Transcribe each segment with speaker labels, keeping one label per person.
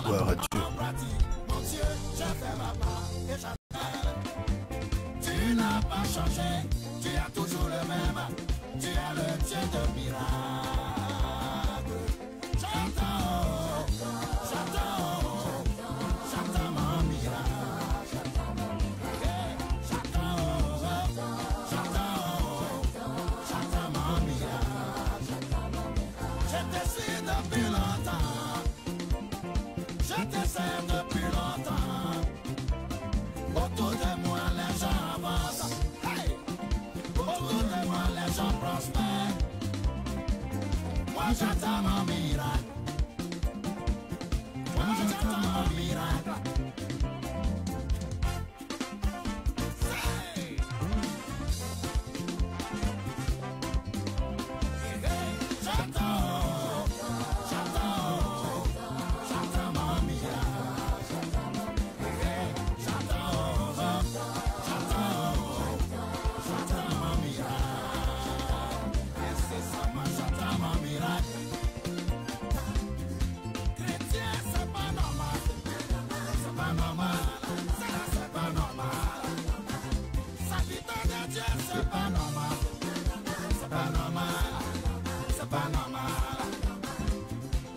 Speaker 1: Gloire à Dieu.
Speaker 2: Mon Dieu, je fais ma part et j'appelle. Tu n'as pas changé, tu as toujours le même. Tu es le Dieu de miracles. J'attends, j'attends mon miracle. J'attends mon miracle. Je te suis depuis longtemps. Je te sers depuis longtemps. Autour de moi les gens avancent. Hey! Autour de moi les gens prospèrent. Moi j'attends mon miracle. Moi j'attends mon miracle. Hey! J'attends mon miracle. J'attends mon miracle. Et c'est ça, moi j'attends mon miracle. Chrétien, c'est pas normal. C'est pas normal. C'est pas normal. Serviteur de Dieu, c'est pas normal. C'est pas normal. C'est pas normal.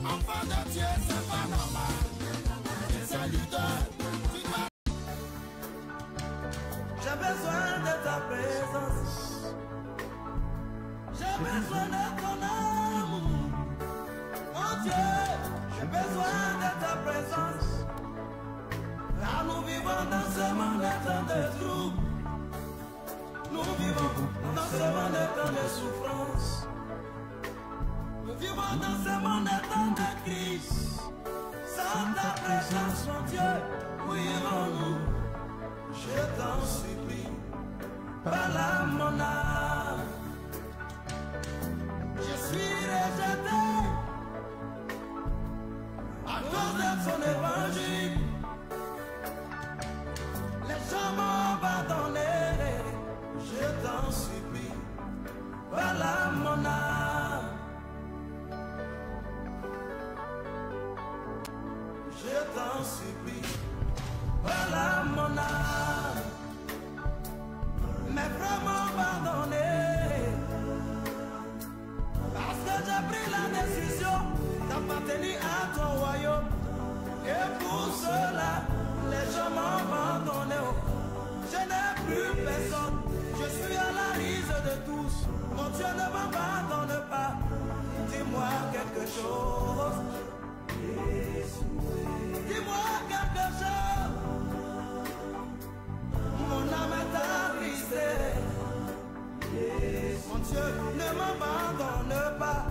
Speaker 2: Enfant de Dieu, c'est pas normal. Saluteur, j'ai besoin de ta présence. J'ai besoin de ton amour. Mon Dieu, j'ai besoin de ta présence. Là nous vivons dans ce monde de troubles. Nous vivons dans ce monde de souffrance. Nous vivons dans ce monde de crise. Sans ta présence, mon Dieu, où irons-nous? Je t'en supplie, parle mon âme. Je suis rejeté à cause de son évangile. Les gens m'ont abandonné. Je t'en supplie, parle mon âme. Je t'en supplie, voilà mon âme. Mes frères m'ont abandonné parce que j'ai pris la décision d'appartenir à ton royaume. Et pour cela, les gens m'ont abandonné. Je n'ai plus personne, je suis à la rise de tous. Mon Dieu ne m'abandonne pas. Dis-moi quelque chose. Dis-moi quelque chose. Mon âme est attrisée. Mon Dieu, ne m'abandonne pas.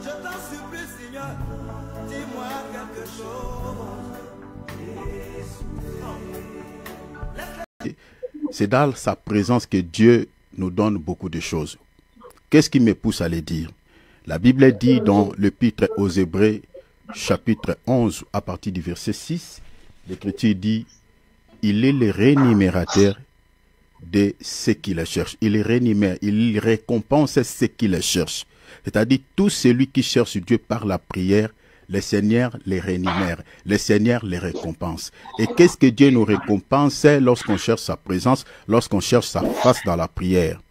Speaker 2: Je t'en supplie, Seigneur. Dis-moi quelque chose.
Speaker 1: C'est dans sa présence que Dieu nous donne beaucoup de choses. Qu'est-ce qui me pousse à les dire? La Bible dit dans l'Épître aux Hébreux, chapitre 11, à partir du verset 6, l'Écriture dit, il est le rémunérateur de ceux qui le cherchent. Il est rémunère, il récompense ceux qui le cherchent. C'est-à-dire, tout celui qui cherche Dieu par la prière, le Seigneur les rémunère, le Seigneur les récompense. Et qu'est-ce que Dieu nous récompense lorsqu'on cherche sa présence, lorsqu'on cherche sa face dans la prière?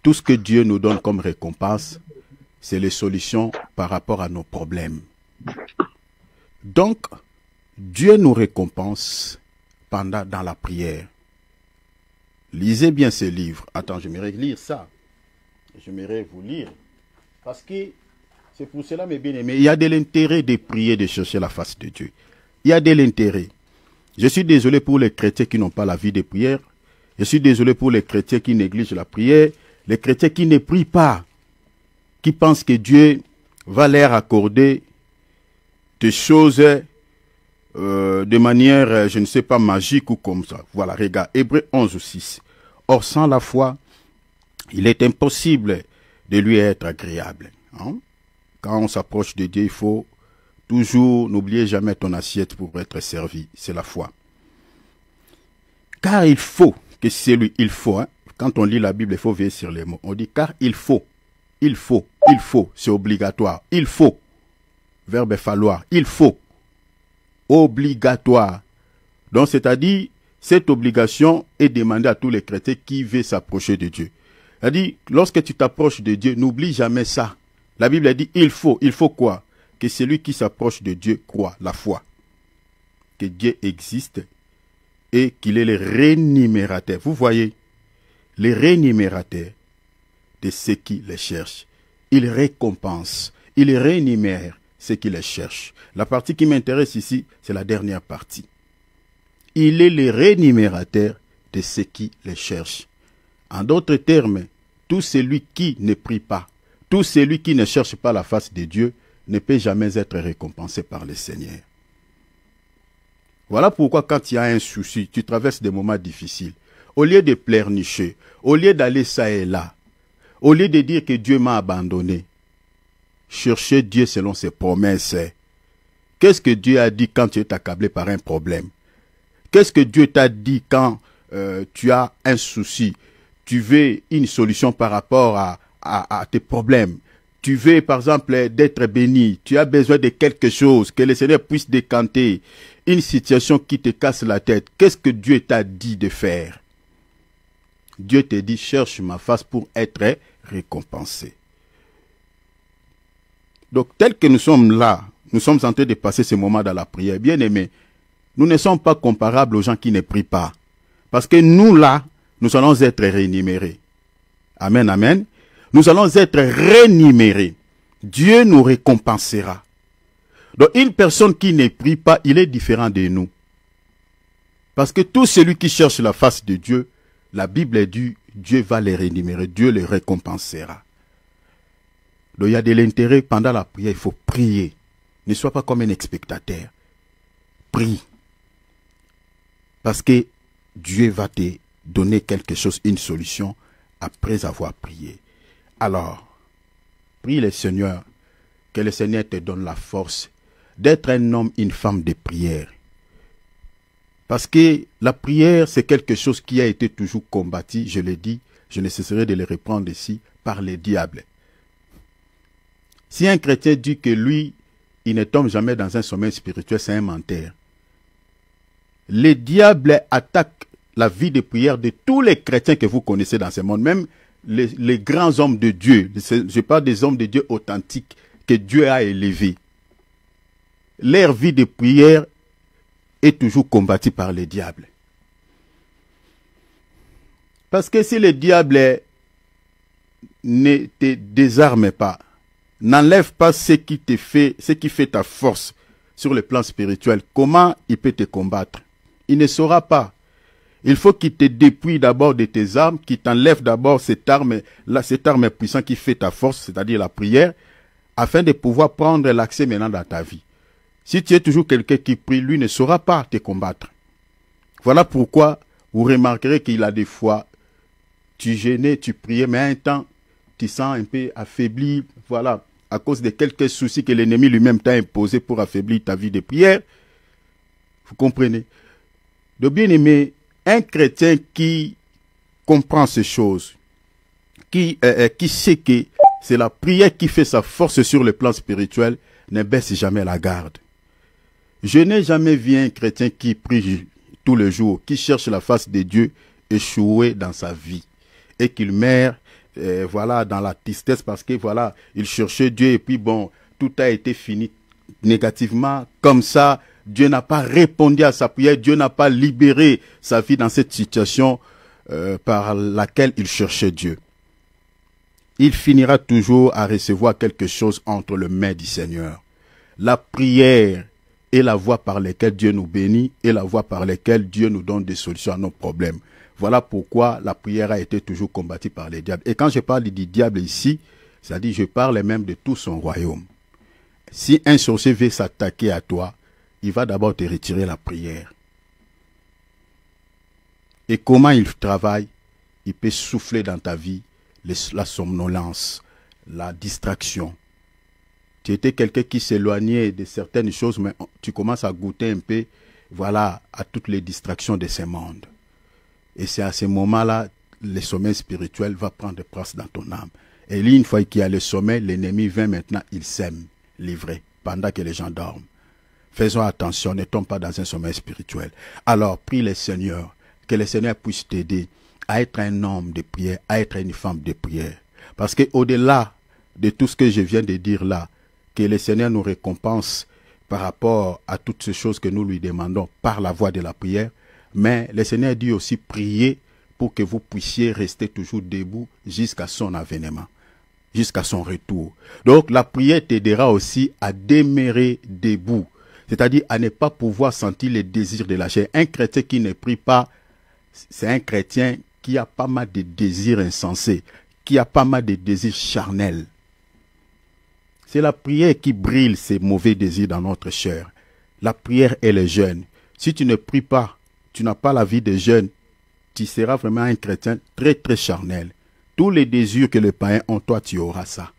Speaker 1: Tout ce que Dieu nous donne comme récompense, c'est les solutions par rapport à nos problèmes. Donc, Dieu nous récompense dans la prière. Lisez bien ce livre. Attends, j'aimerais lire ça. J'aimerais vous lire. Parce que c'est pour cela, mes bien-aimés, il y a de l'intérêt de prier, de chercher la face de Dieu. Il y a de l'intérêt. Je suis désolé pour les chrétiens qui n'ont pas la vie de prière. Je suis désolé pour les chrétiens qui négligent la prière. Les chrétiens qui ne prient pas. Qui pensent que Dieu va leur accorder des choses de manière, je ne sais pas, magique ou comme ça. Voilà, regarde, Hébreux 11, 6. Or, sans la foi, il est impossible de lui être agréable. Hein? Quand on s'approche de Dieu, il faut toujours, n'oubliez jamais ton assiette pour être servi. C'est la foi. Car il faut, que c'est lui, il faut. Hein? Quand on lit la Bible, il faut veiller sur les mots. On dit car il faut, c'est obligatoire, il faut. verbe falloir, il faut, obligatoire. Donc, c'est-à-dire, cette obligation est demandée à tous les chrétiens qui veulent s'approcher de Dieu. C'est-à-dire, lorsque tu t'approches de Dieu, n'oublie jamais ça. La Bible a dit, il faut quoi? Que celui qui s'approche de Dieu croit, la foi. Que Dieu existe et qu'il est le rémunérateur. Vous voyez, le rémunérateur de ceux qui les cherchent. Il récompense, il rémunère ceux qui les cherchent. La partie qui m'intéresse ici, c'est la dernière partie. Il est le rémunérateur de ceux qui les cherchent. En d'autres termes, tout celui qui ne prie pas, tout celui qui ne cherche pas la face de Dieu, ne peut jamais être récompensé par le Seigneur. Voilà pourquoi quand il y a un souci, tu traverses des moments difficiles, au lieu de pleurnicher, au lieu d'aller ça et là, au lieu de dire que Dieu m'a abandonné, cherchez Dieu selon ses promesses. Qu'est-ce que Dieu a dit quand tu es accablé par un problème? Qu'est-ce que Dieu t'a dit quand tu as un souci? Tu veux une solution par rapport à tes problèmes. Tu veux, par exemple, d'être béni. Tu as besoin de quelque chose, que le Seigneur puisse décanter une situation qui te casse la tête. Qu'est-ce que Dieu t'a dit de faire? Dieu te dit, cherche ma face pour être récompensé. Donc, tel que nous sommes là, nous sommes en train de passer ce moment dans la prière. Bien aimés, nous ne sommes pas comparables aux gens qui ne prient pas. Parce que nous, là, nous allons être rémunérés. Amen, amen. Nous allons être rémunérés. Dieu nous récompensera. Donc, une personne qui ne prie pas, il est différent de nous. Parce que tout celui qui cherche la face de Dieu, la Bible dit, Dieu va les rémunérer, Dieu les récompensera. Donc, il y a de l'intérêt pendant la prière, il faut prier. Ne sois pas comme un spectateur. Prie. Parce que Dieu va te donner quelque chose, une solution, après avoir prié. Alors, prie le Seigneur, que le Seigneur te donne la force d'être un homme, une femme de prière. Parce que la prière, c'est quelque chose qui a été toujours combattu, je l'ai dit, je ne cesserai de le reprendre ici, par les diables. Si un chrétien dit que lui, il ne tombe jamais dans un sommeil spirituel, c'est un menteur. Les diables attaquent la vie de prière de tous les chrétiens que vous connaissez dans ce monde, même les grands hommes de Dieu. Je parle des hommes de Dieu authentiques que Dieu a élevés. Leur vie de prière est toujours combattue par les diables. Parce que si le diable ne te désarme pas, n'enlève pas ce qui fait ta force sur le plan spirituel, comment il peut te combattre? Il ne saura pas. Il faut qu'il te dépouille d'abord de tes armes, qu'il t'enlève d'abord cette arme puissante qui fait ta force, c'est-à-dire la prière, afin de pouvoir prendre l'accès maintenant dans ta vie. Si tu es toujours quelqu'un qui prie, lui ne saura pas te combattre. Voilà pourquoi vous remarquerez qu'il a des fois, tu jeûnais, tu priais, mais à un temps, tu sens un peu affaibli, voilà, à cause de quelques soucis que l'ennemi lui-même t'a imposés pour affaiblir ta vie de prière. Vous comprenez? De bien aimé, un chrétien qui comprend ces choses, qui sait que c'est la prière qui fait sa force sur le plan spirituel, ne baisse jamais la garde. Je n'ai jamais vu un chrétien qui prie tous les jours, qui cherche la face de Dieu, échouer dans sa vie. Et qu'il meurt, voilà, dans la tristesse parce que, voilà, il cherchait Dieu et puis bon, tout a été fini négativement, comme ça. Dieu n'a pas répondu à sa prière, Dieu n'a pas libéré sa vie dans cette situation par laquelle il cherchait Dieu. Il finira toujours à recevoir quelque chose entre les mains du Seigneur. La prière est la voie par laquelle Dieu nous bénit et la voie par laquelle Dieu nous donne des solutions à nos problèmes. Voilà pourquoi la prière a été toujours combattue par les diables. Et quand je parle du diable ici, c'est-à-dire je parle même de tout son royaume. Si un sorcier veut s'attaquer à toi, il va d'abord te retirer la prière. Et comment il travaille? Il peut souffler dans ta vie la somnolence, la distraction. Tu étais quelqu'un qui s'éloignait de certaines choses, mais tu commences à goûter un peu, voilà, à toutes les distractions de ce monde. Et c'est à ce moment-là, le sommeil spirituel va prendre place dans ton âme. Et une fois qu'il y a le sommeil, l'ennemi vient maintenant, il sème, livré. pendant que les gens dorment. Faisons attention, ne tombe pas dans un sommeil spirituel. Alors, prie le Seigneur, que le Seigneur puisse t'aider à être un homme de prière, à être une femme de prière. Parce que au-delà de tout ce que je viens de dire là, que le Seigneur nous récompense par rapport à toutes ces choses que nous lui demandons par la voie de la prière, mais le Seigneur dit aussi prier pour que vous puissiez rester toujours debout jusqu'à son avènement, jusqu'à son retour. Donc la prière t'aidera aussi à demeurer debout, c'est-à-dire à ne pas pouvoir sentir les désirs de la chair. Un chrétien qui ne prie pas, c'est un chrétien qui a pas mal de désirs insensés, qui a pas mal de désirs charnels. C'est la prière qui brille ces mauvais désirs dans notre chair. La prière et le jeûne. Si tu ne pries pas, tu n'as pas la vie de jeûne, tu seras vraiment un chrétien très très charnel. Tous les désirs que les païens ont, toi tu auras ça.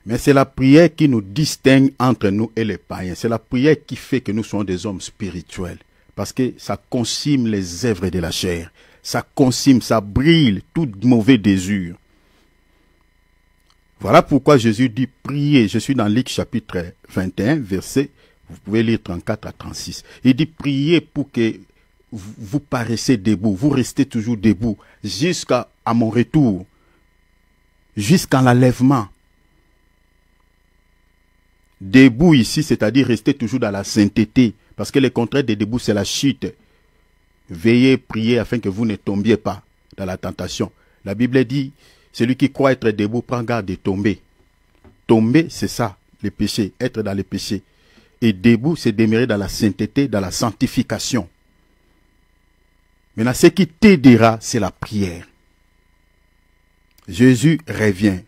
Speaker 1: Mais c'est la prière qui nous distingue entre nous et les païens. C'est la prière qui fait que nous sommes des hommes spirituels. Parce que ça consume les œuvres de la chair. Ça consume, ça brille tout mauvais désir. Voilà pourquoi Jésus dit priez. Je suis dans Luc chapitre 21, verset, vous pouvez lire 34 à 36. Il dit priez pour que vous paraissez debout, vous restez toujours debout jusqu'à mon retour, jusqu'à l'enlèvement. Debout ici, c'est-à-dire rester toujours dans la sainteté, parce que le contraire de debout, c'est la chute. Veillez, priez afin que vous ne tombiez pas dans la tentation. La Bible dit, celui qui croit être debout prend garde de tomber. Tomber, c'est ça, le péché, être dans le péché. Et debout, c'est demeurer dans la sainteté, dans la sanctification. Maintenant, ce qui t'aidera, c'est la prière. Jésus revient.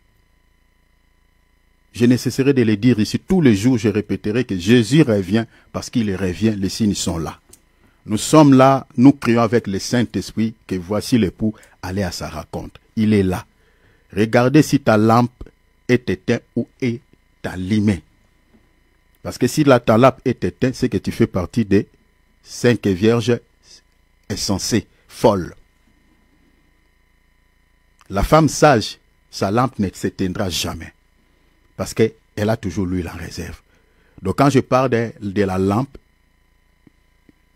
Speaker 1: Je ne cesserai de le dire ici. Tous les jours, je répéterai que Jésus revient parce qu'il revient. Les signes sont là. Nous sommes là, nous crions avec le Saint-Esprit que voici l'époux, allez à sa rencontre. Il est là. Regardez si ta lampe est éteinte ou est allumée. Parce que si ta lampe est éteinte, c'est que tu fais partie des 5 vierges insensées, folles. La femme sage, sa lampe ne s'éteindra jamais. Parce qu'elle a toujours l'huile en réserve. Donc quand je parle de la lampe,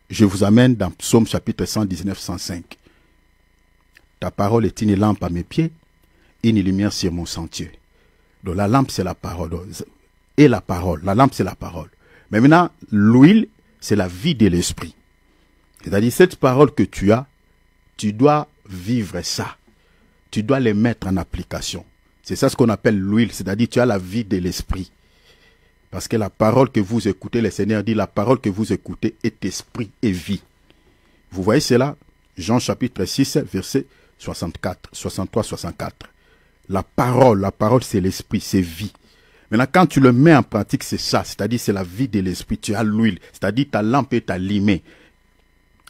Speaker 1: je vous amène dans Psaume chapitre 119, 105. Ta parole est une lampe à mes pieds, une lumière sur mon sentier. Donc la lampe c'est la parole. Et la parole, la lampe c'est la parole. Mais maintenant, l'huile c'est la vie de l'esprit. C'est-à-dire cette parole que tu as, tu dois vivre ça. Tu dois les mettre en application. C'est ça ce qu'on appelle l'huile, c'est-à-dire tu as la vie de l'esprit. Parce que la parole que vous écoutez, le Seigneur dit, la parole que vous écoutez est esprit et vie. Vous voyez cela? Jean chapitre 6, verset 64, 63, 64. La parole c'est l'esprit, c'est vie. Maintenant, quand tu le mets en pratique, c'est ça, c'est-à-dire c'est la vie de l'esprit, tu as l'huile, c'est-à-dire ta lampe est allumée.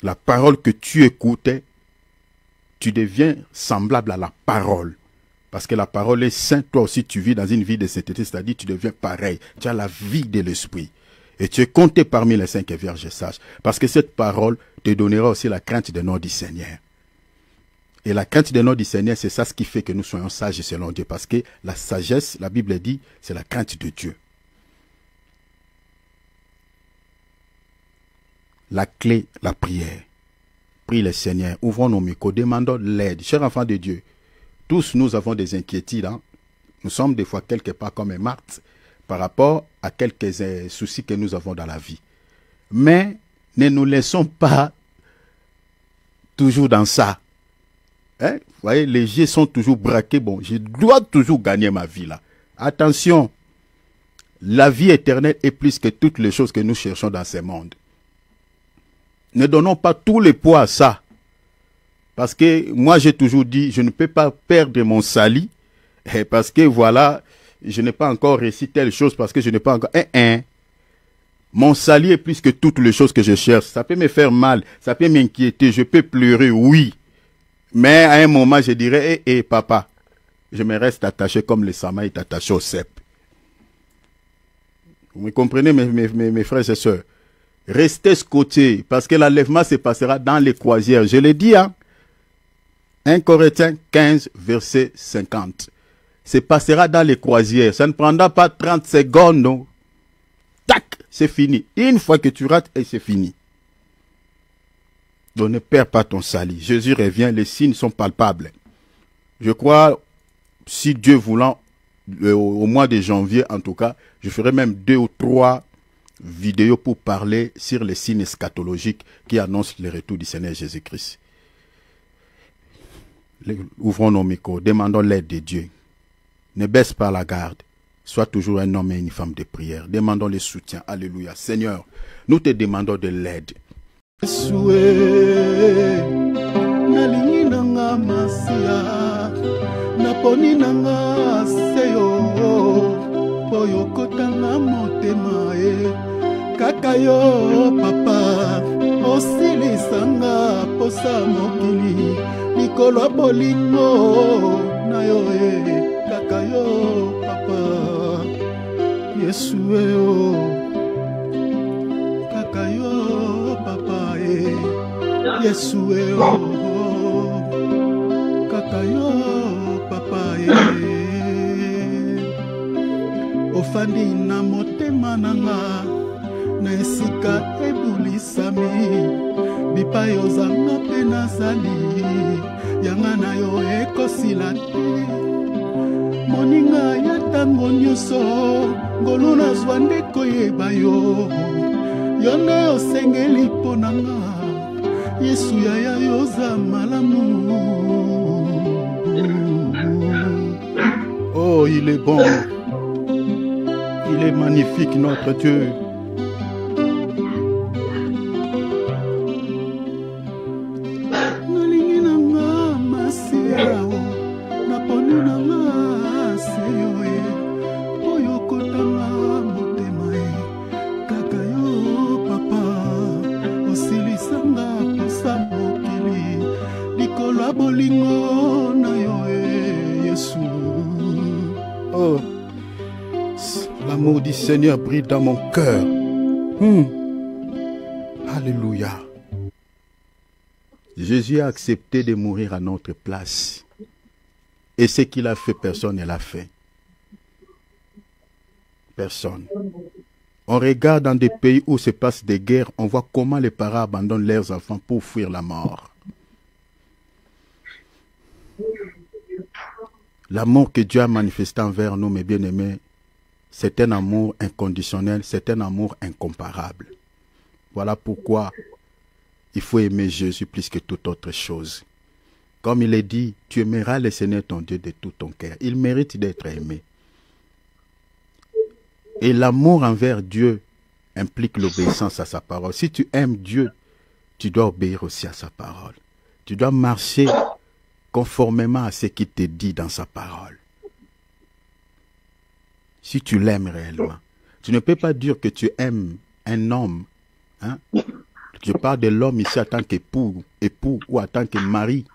Speaker 1: La parole que tu écoutes, tu deviens semblable à la parole. Parce que la parole est sainte, toi aussi tu vis dans une vie de sainteté, c'est-à-dire tu deviens pareil. Tu as la vie de l'esprit. Et tu es compté parmi les 5 vierges sages. Parce que cette parole te donnera aussi la crainte des noms du Seigneur. Et la crainte des noms du Seigneur, c'est ça ce qui fait que nous soyons sages selon Dieu. Parce que la sagesse, la Bible dit, c'est la crainte de Dieu. La clé, la prière. Prie le Seigneur, ouvrons nos micros, demandons l'aide. Chers enfants de Dieu, tous nous avons des inquiétudes. Hein? Nous sommes des fois quelque part comme un Marthe par rapport à quelques soucis que nous avons dans la vie. Mais ne nous laissons pas toujours dans ça. Hein? Vous voyez, les yeux sont toujours braqués. Bon, je dois toujours gagner ma vie là. Attention, la vie éternelle est plus que toutes les choses que nous cherchons dans ce monde. Ne donnons pas tout le poids à ça. Parce que moi, j'ai toujours dit, je ne peux pas perdre mon salut. Parce que voilà, je n'ai pas encore réussi telle chose. Parce que je n'ai pas encore... Mon salut est plus que toutes les choses que je cherche. Ça peut me faire mal. Ça peut m'inquiéter. Je peux pleurer, oui. Mais à un moment, je dirais, papa, je me reste attaché comme le Sama est attaché au cep. Vous me comprenez, mes frères et sœurs? Restez scotchés. Parce que l'enlèvement se passera dans les croisières. Je l'ai dit, hein. 1 Corinthiens 15, verset 50. se passera dans les croisières. Ça ne prendra pas 30 secondes, non. Tac, c'est fini. Une fois que tu rates, et c'est fini. Donc ne perds pas ton salut. Jésus revient, les signes sont palpables. Je crois, si Dieu voulant, au mois de janvier, en tout cas, je ferai même 2 ou 3 vidéos pour parler sur les signes eschatologiques qui annoncent le retour du Seigneur Jésus-Christ. Ouvrons nos micros, demandons l'aide de Dieu. Ne baisse pas la garde. Sois toujours un homme et une femme de prière. Demandons le soutien. Alléluia. Seigneur, nous te demandons de l'aide.
Speaker 3: Naponi nanga seyo poyo kotanga motema kaka yo papa osilisanga posa mokili likolo bolingo na yo kaka yo papa Yesu kaka yo papa Yesu kaka yo ofandi na motema nanga na esika ebulisami bipai ozanga mpe nazali yanga na yo ekosila te moninga ya ntango nyonso ngolu nazwa nde koyeba yo yo nde osengeli mpo nanga Yesu yaya yoza malamu.
Speaker 1: Oh, il est bon. Il est magnifique, notre Dieu. Oh, l'amour du Seigneur brille dans mon cœur. Alléluia. Jésus a accepté de mourir à notre place. Et ce qu'il a fait, personne ne l'a fait. Personne. On regarde dans des pays où se passent des guerres, on voit comment les parents abandonnent leurs enfants pour fuir la mort. L'amour que Dieu a manifesté envers nous, mes bien-aimés, c'est un amour inconditionnel, c'est un amour incomparable. Voilà pourquoi il faut aimer Jésus plus que toute autre chose. Comme il est dit, tu aimeras le Seigneur ton Dieu de tout ton cœur. Il mérite d'être aimé. Et l'amour envers Dieu implique l'obéissance à sa parole. Si tu aimes Dieu, tu dois obéir aussi à sa parole. Tu dois marcher conformément à ce qu'il te dit dans sa parole. Si tu l'aimes réellement. Tu ne peux pas dire que tu aimes un homme. Hein? Je parle de l'homme ici en tant qu'époux ou en tant que mari.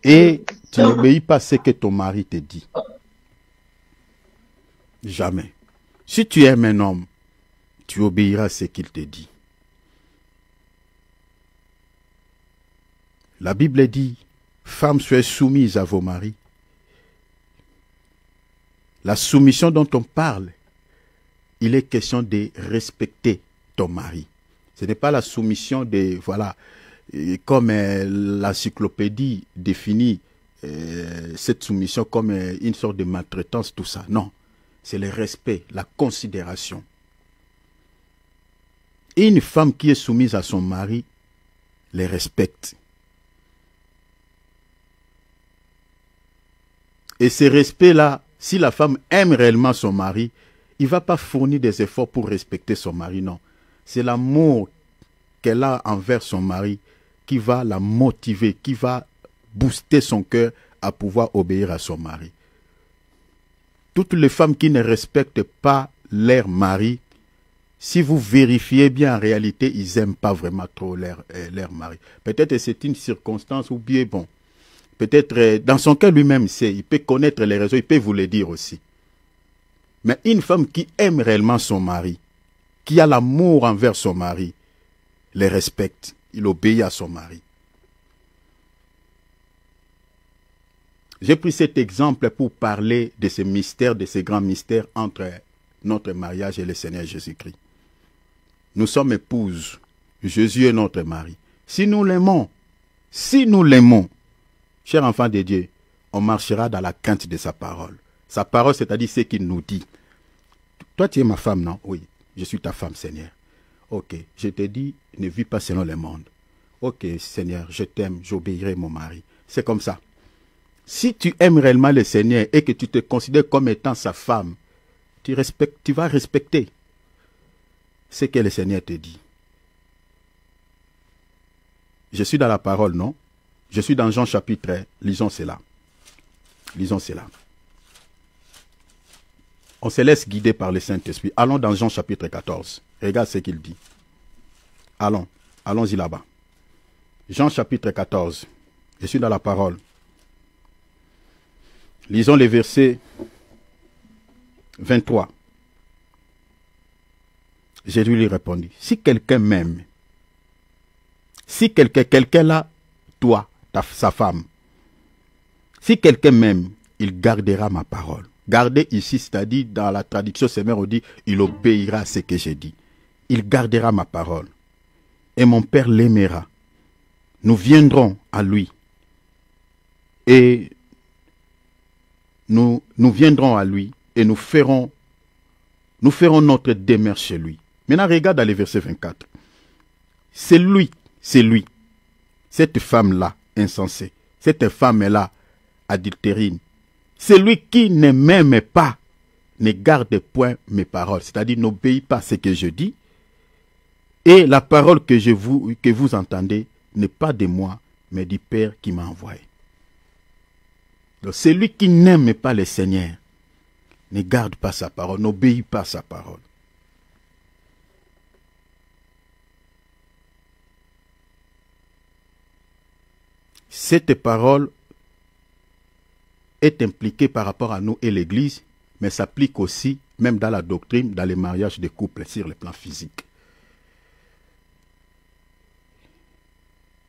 Speaker 1: Et tu n'obéis pas à ce que ton mari te dit. Jamais. Si tu aimes un homme, tu obéiras à ce qu'il te dit. La Bible dit, femmes, soyez soumises à vos maris. La soumission dont on parle, il est question de respecter ton mari. Ce n'est pas la soumission de, voilà, comme l'encyclopédie définit cette soumission comme une sorte de maltraitance, tout ça. Non, c'est le respect, la considération. Et une femme qui est soumise à son mari, les respecte. Et ce respect-là, si la femme aime réellement son mari, il ne va pas fournir des efforts pour respecter son mari, non. C'est l'amour qu'elle a envers son mari qui va la motiver, qui va booster son cœur à pouvoir obéir à son mari. Toutes les femmes qui ne respectent pas leur mari, si vous vérifiez bien en réalité, ils n'aiment pas vraiment trop leur mari. Peut-être que c'est une circonstance ou bien bon. Peut-être dans son cœur lui-même, il peut connaître les raisons, il peut vous le dire aussi. Mais une femme qui aime réellement son mari, qui a l'amour envers son mari, le respecte, il obéit à son mari. J'ai pris cet exemple pour parler de ces mystères, de ces grands mystères entre notre mariage et le Seigneur Jésus-Christ. Nous sommes épouses. Jésus est notre mari. Si nous l'aimons, chers enfants de Dieu, on marchera dans la crainte de sa parole. Sa parole, c'est-à-dire ce qu'il nous dit. Toi, tu es ma femme, non? Oui, je suis ta femme, Seigneur. Ok, je te dis, ne vis pas selon le monde. Ok, Seigneur, je t'aime, j'obéirai mon mari. C'est comme ça. Si tu aimes réellement le Seigneur et que tu te considères comme étant sa femme, tu vas respecter ce que le Seigneur te dit. Je suis dans la parole, non? Je suis dans Jean chapitre 1. Lisons cela. Lisons cela. On se laisse guider par le Saint-Esprit. Allons dans Jean chapitre 14. Regarde ce qu'il dit. Allons-y là-bas. Jean chapitre 14. Je suis dans la parole. Lisons les versets 23. Jésus lui répondit, si quelqu'un m'aime, si quelqu'un là, toi, sa femme, si quelqu'un m'aime, il gardera ma parole. Garder ici, c'est-à-dire dans la traduction sémère, on dit, il obéira à ce que j'ai dit. Il gardera ma parole. Et mon Père l'aimera. Nous viendrons à lui. Et nous viendrons à lui et nous ferons notre demeure chez lui. Maintenant, regarde dans le verset 24. C'est lui, cette femme-là, insensée, cette femme-là, adultérine, celui qui ne m'aime pas, ne garde point mes paroles, c'est-à-dire n'obéit pas à ce que je dis, et la parole que vous entendez n'est pas de moi, mais du Père qui m'a envoyé. Donc, celui qui n'aime pas le Seigneur ne garde pas sa parole, n'obéit pas à sa parole. Cette parole est impliquée par rapport à nous et l'Église, mais s'applique aussi, même dans la doctrine, dans les mariages de couple, sur le plan physique.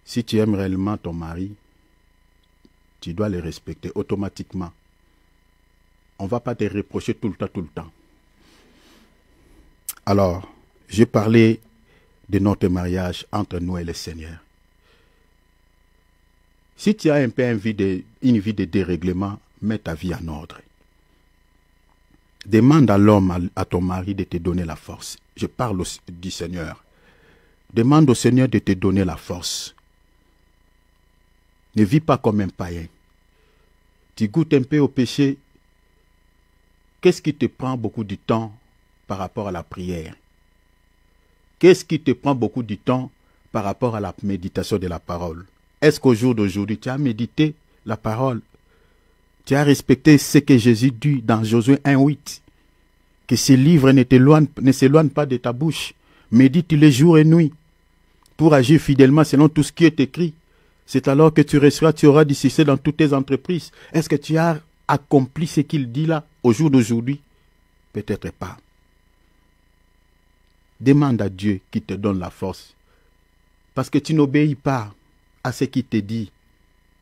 Speaker 1: Si tu aimes réellement ton mari, tu dois le respecter automatiquement. On ne va pas te reprocher tout le temps. Alors, je parlais de notre mariage entre nous et le Seigneur. Si tu as un peu une vie de dérèglement, mets ta vie en ordre. Demande à l'homme, à ton mari de te donner la force. Je parle du Seigneur. Demande au Seigneur de te donner la force. Ne vis pas comme un païen. Tu goûtes un peu au péché. Qu'est-ce qui te prend beaucoup de temps par rapport à la prière? Qu'est-ce qui te prend beaucoup de temps par rapport à la méditation de la parole? Est-ce qu'au jour d'aujourd'hui, tu as médité la parole? Tu as respecté ce que Jésus dit dans Josué 1:8? Que ce livre ne s'éloigne pas de ta bouche. Médite-le jour et nuit pour agir fidèlement selon tout ce qui est écrit. C'est alors que tu auras du succès dans toutes tes entreprises. Est-ce que tu as accompli ce qu'il dit là au jour d'aujourd'hui? Peut-être pas. Demande à Dieu qui te donne la force. Parce que tu n'obéis pas à ce qu'il te dit.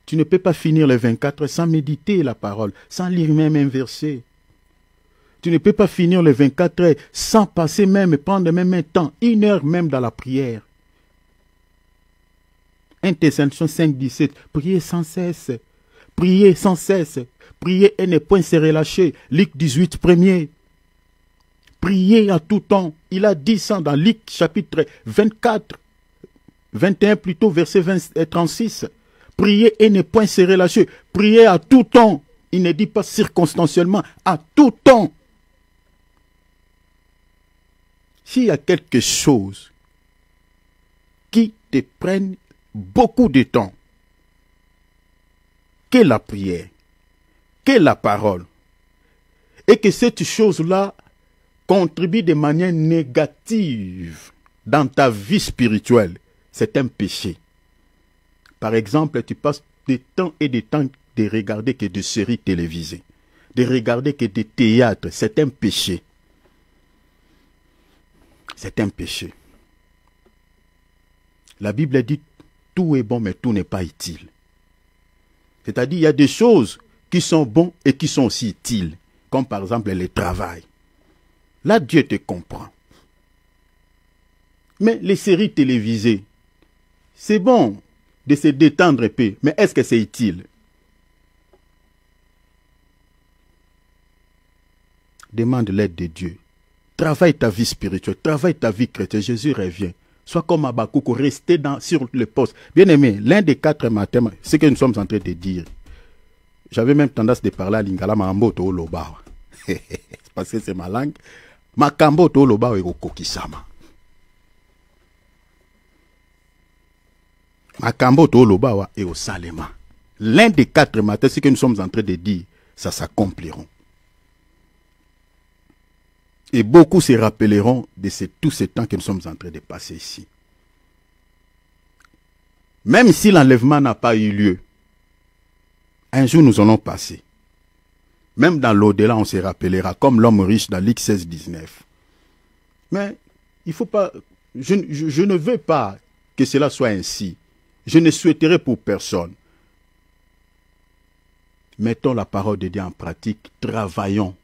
Speaker 1: Tu ne peux pas finir les 24 heures sans méditer la parole, sans lire même un verset. Tu ne peux pas finir les 24 heures sans passer même, prendre même un temps, 1 heure même dans la prière. 1 Thessaloniciens 5:17, priez sans cesse. Priez sans cesse. Priez et ne point se relâcher. Luc 18, 1er. Priez à tout temps. Il a dit ça dans Luc chapitre 24. 21 plutôt, verset 36. Priez et ne point se relâcher. Priez à tout temps. Il ne dit pas circonstanciellement, à tout temps. S'il y a quelque chose qui te prenne beaucoup de temps, que la prière, que la parole, et que cette chose-là contribue de manière négative dans ta vie spirituelle, c'est un péché. Par exemple, tu passes des temps et des temps de regarder que des séries télévisées, de regarder que des théâtres, c'est un péché. C'est un péché. La Bible dit, tout est bon, mais tout n'est pas utile. C'est-à-dire, il y a des choses qui sont bons et qui sont aussi utiles, comme par exemple le travail. Là, Dieu te comprend. Mais les séries télévisées, c'est bon de se détendre un peu, mais est-ce que c'est utile? Demande l'aide de Dieu. Travaille ta vie spirituelle, travaille ta vie chrétienne. Jésus revient. Sois comme Habakkuk, restez sur le poste. Bien aimé, l'un des 4 matins, ce que nous sommes en train de dire, j'avais même tendance de parler à Lingala Makambo to Loba. Parce que c'est ma langue. Makambo to Loba et Kokisama. Makambo to Loba et au Salema. L'un des 4 matins, ce que nous sommes en train de dire, ça s'accompliront. Et beaucoup se rappelleront de tous ces temps que nous sommes en train de passer ici. Même si l'enlèvement n'a pas eu lieu, un jour nous allons passer. Même dans l'au-delà, on se rappellera, comme l'homme riche dans Luc 16, 19. Mais il faut pas, je ne veux pas que cela soit ainsi. Je ne souhaiterais pour personne. Mettons la parole de Dieu en pratique, travaillons.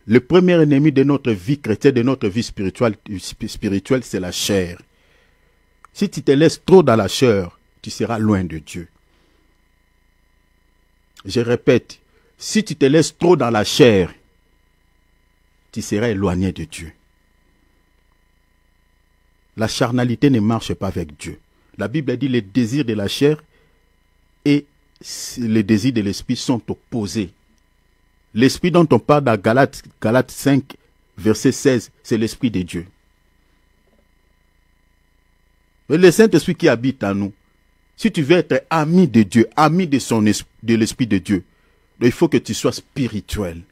Speaker 1: Le premier ennemi de notre vie chrétienne, de notre vie spirituelle, c'est la chair. Si tu te laisses trop dans la chair, tu seras loin de Dieu. Je répète, si tu te laisses trop dans la chair, tu seras éloigné de Dieu. La charnalité ne marche pas avec Dieu. La Bible dit les désirs de la chair et les désirs de l'esprit sont opposés. L'esprit dont on parle dans Galates 5, verset 16, c'est l'esprit de Dieu. Mais le Saint-Esprit qui habite en nous, si tu veux être ami de Dieu, ami de l'esprit de Dieu, il faut que tu sois spirituel.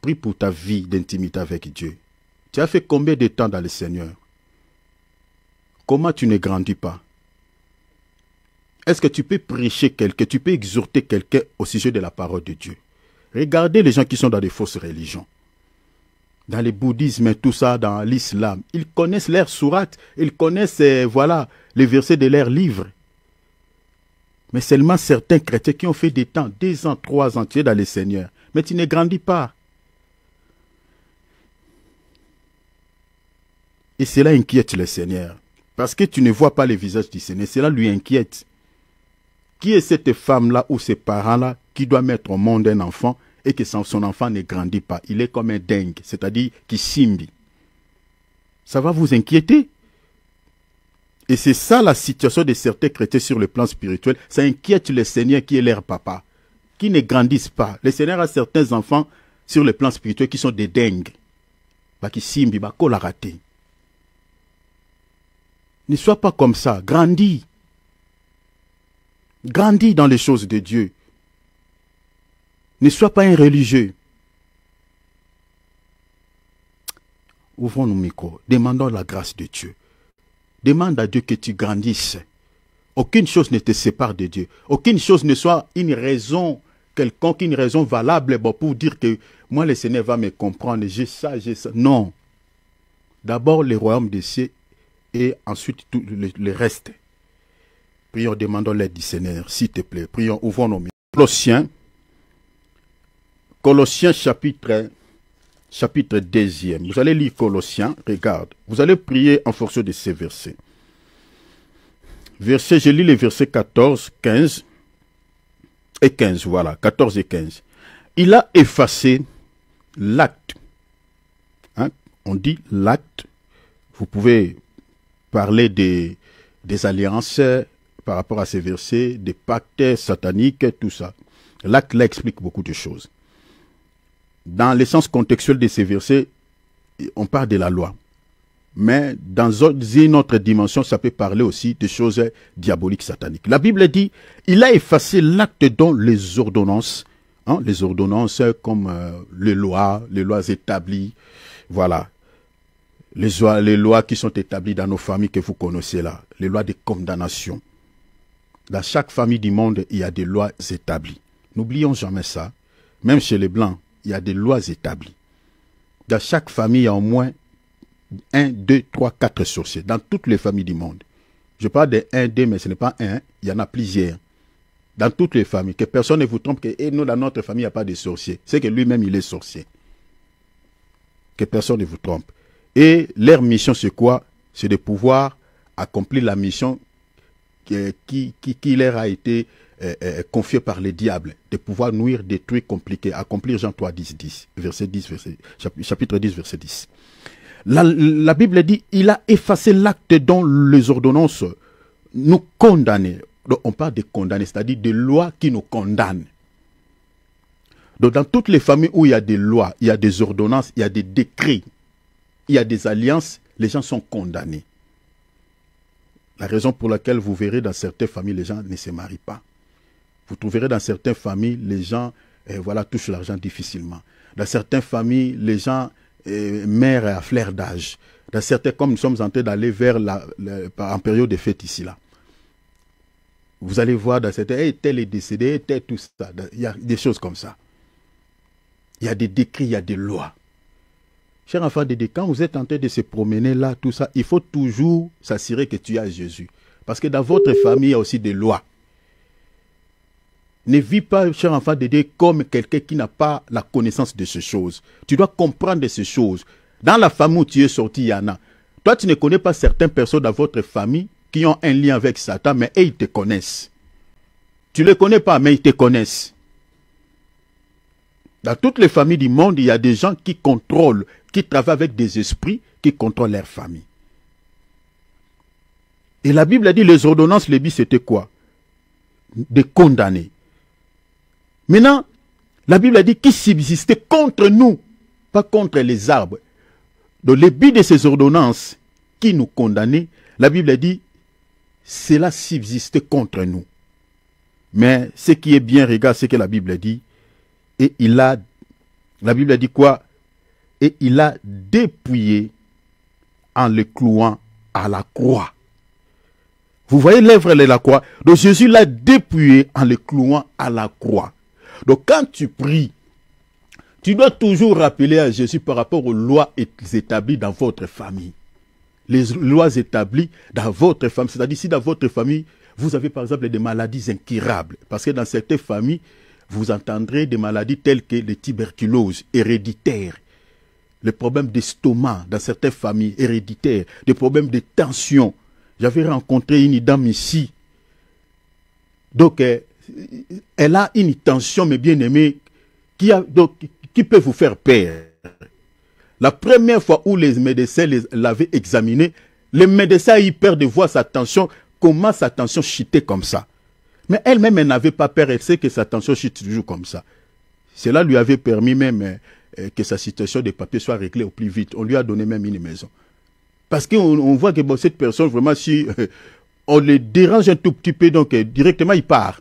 Speaker 1: Prie pour ta vie d'intimité avec Dieu. Tu as fait combien de temps dans le Seigneur? Comment tu ne grandis pas? Est-ce que tu peux prêcher quelqu'un, tu peux exhorter quelqu'un au sujet de la parole de Dieu? Regardez les gens qui sont dans des fausses religions. Dans le bouddhisme et tout ça, dans l'islam. Ils connaissent leurs sourates, ils connaissent, les versets de leurs livres. Mais seulement certains chrétiens qui ont fait des temps, 2 ans, 3 ans, tu es dans le Seigneur. Mais tu ne grandis pas. Et cela inquiète le Seigneur. Parce que tu ne vois pas le visage du Seigneur, cela lui inquiète. Qui est cette femme-là ou ces parents-là qui doit mettre au monde un enfant et que son enfant ne grandit pas? Il est comme un dingue, c'est-à-dire qui simbi. Ça va vous inquiéter? Et c'est ça la situation de certains chrétiens sur le plan spirituel. Ça inquiète le Seigneur qui est leur papa, qui ne grandissent pas. Le Seigneur a certains enfants sur le plan spirituel qui sont des dingues. Qui simbi, qui la raté. Ne sois pas comme ça, grandis. Grandis dans les choses de Dieu. Ne sois pas un religieux. Ouvrons nos micros. Demandons la grâce de Dieu. Demande à Dieu que tu grandisses. Aucune chose ne te sépare de Dieu. Aucune chose ne soit une raison quelconque, une raison valable pour dire que moi le Seigneur va me comprendre. J'ai ça, j'ai ça. Non. D'abord le royaume des cieux et ensuite tout le reste. Prions, demandons l'aide du Seigneur, s'il te plaît. Prions, ouvrons nos micros. Colossiens chapitre 2. Vous allez lire Colossiens, regarde. Vous allez prier en fonction de ces versets. Je lis les versets 14, 15 et 15. Voilà, 14 et 15. Il a effacé l'acte. On dit l'acte. Vous pouvez parler des alliances par rapport à ces versets, des pactes sataniques, tout ça. L'acte là explique beaucoup de choses. Dans le sens contextuel de ces versets, on parle de la loi. Mais dans une autre dimension, ça peut parler aussi de choses diaboliques, sataniques. La Bible dit, il a effacé l'acte dont les ordonnances comme les lois établies, voilà. Les lois qui sont établies dans nos familles que vous connaissez là, les lois de condamnation. Dans chaque famille du monde, il y a des lois établies. N'oublions jamais ça. Même chez les Blancs, il y a des lois établies. Dans chaque famille, il y a au moins 1, 2, 3, 4 sorciers. Dans toutes les familles du monde. Je parle de 1, 2, mais ce n'est pas un, il y en a plusieurs. Dans toutes les familles, que personne ne vous trompe, que nous, dans notre famille, il n'y a pas de sorcier. C'est que lui-même, il est sorcier. Que personne ne vous trompe. Et leur mission, c'est quoi? C'est de pouvoir accomplir la mission qui leur a été confiée par les diables, de pouvoir nuire, détruire, compliquer, accomplir Jean 3, 10, verset 10, chapitre 10, verset 10. La Bible dit, il a effacé l'acte dont les ordonnances nous condamnaient. Donc on parle de condamner, c'est-à-dire des lois qui nous condamnent. Donc dans toutes les familles où il y a des lois, il y a des ordonnances, il y a des décrets, il y a des alliances, les gens sont condamnés. La raison pour laquelle vous verrez dans certaines familles, les gens ne se marient pas. Vous trouverez dans certaines familles, les gens touchent l'argent difficilement. Dans certaines familles, les gens meurent à fleur d'âge. Dans certaines, comme nous sommes en train d'aller vers en période de fête ici, là. Vous allez voir dans certaines, tel est décédé, tel tout ça. Il y a des choses comme ça. Il y a des décrets, il y a des lois. Chers enfants de Dieu, quand vous êtes en train de se promener là, tout ça, il faut toujours s'assurer que tu as Jésus. Parce que dans votre famille, il y a aussi des lois. Ne vis pas, cher enfant de Dieu, comme quelqu'un qui n'a pas la connaissance de ces choses. Tu dois comprendre ces choses. Dans la famille où tu es sorti, il y en a. Toi, tu ne connais pas certaines personnes dans votre famille qui ont un lien avec Satan, mais ils te connaissent. Tu ne les connais pas, mais ils te connaissent. Dans toutes les familles du monde, il y a des gens qui contrôlent, qui travaillent avec des esprits, qui contrôlent leur famille. Et la Bible a dit, les ordonnances, le but c'était quoi? De condamner. Maintenant, la Bible a dit qu'il subsistait contre nous, pas contre les arbres. Donc le but de ces ordonnances qui nous condamnaient, la Bible a dit, cela subsistait contre nous. Mais ce qui est bien, regarde ce que la Bible dit. Et la Bible a dit quoi? Et il a dépouillé en le clouant à la croix. Vous voyez l'œuvre de la croix? Donc Jésus l'a dépouillé en le clouant à la croix. Donc quand tu pries, tu dois toujours rappeler à Jésus par rapport aux lois établies dans votre famille. Les lois établies dans votre famille. C'est-à-dire si dans votre famille, vous avez par exemple des maladies incurables. Parce que dans certaines familles, vous entendrez des maladies telles que les tuberculoses héréditaires, les problèmes d'estomac dans certaines familles héréditaires, des problèmes de tension. J'avais rencontré une dame ici. Donc, elle a une tension, mais bien aimée, qui peut vous faire peur. La première fois où les médecins l'avaient examinée, les médecins ont eu peur de voir sa tension, comment sa tension chutait comme ça. Mais elle-même, elle n'avait pas peur, elle sait que sa tension chute toujours comme ça. Cela lui avait permis même que sa situation de papier soit réglée au plus vite. On lui a donné même une maison. Parce qu'on voit que bon, cette personne, vraiment, si on le dérange un tout petit peu, donc directement il part.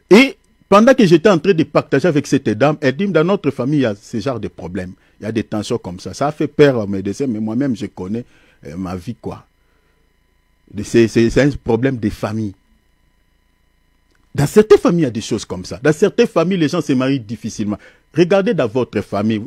Speaker 1: Et pendant que j'étais en train de partager avec cette dame, elle dit, dans notre famille, il y a ce genre de problèmes. Il y a des tensions comme ça. Ça a fait peur aux médecins, mais moi-même, je connais ma vie, quoi. C'est un problème de famille. Dans certaines familles, il y a des choses comme ça. Dans certaines familles, les gens se marient difficilement. Regardez dans votre famille.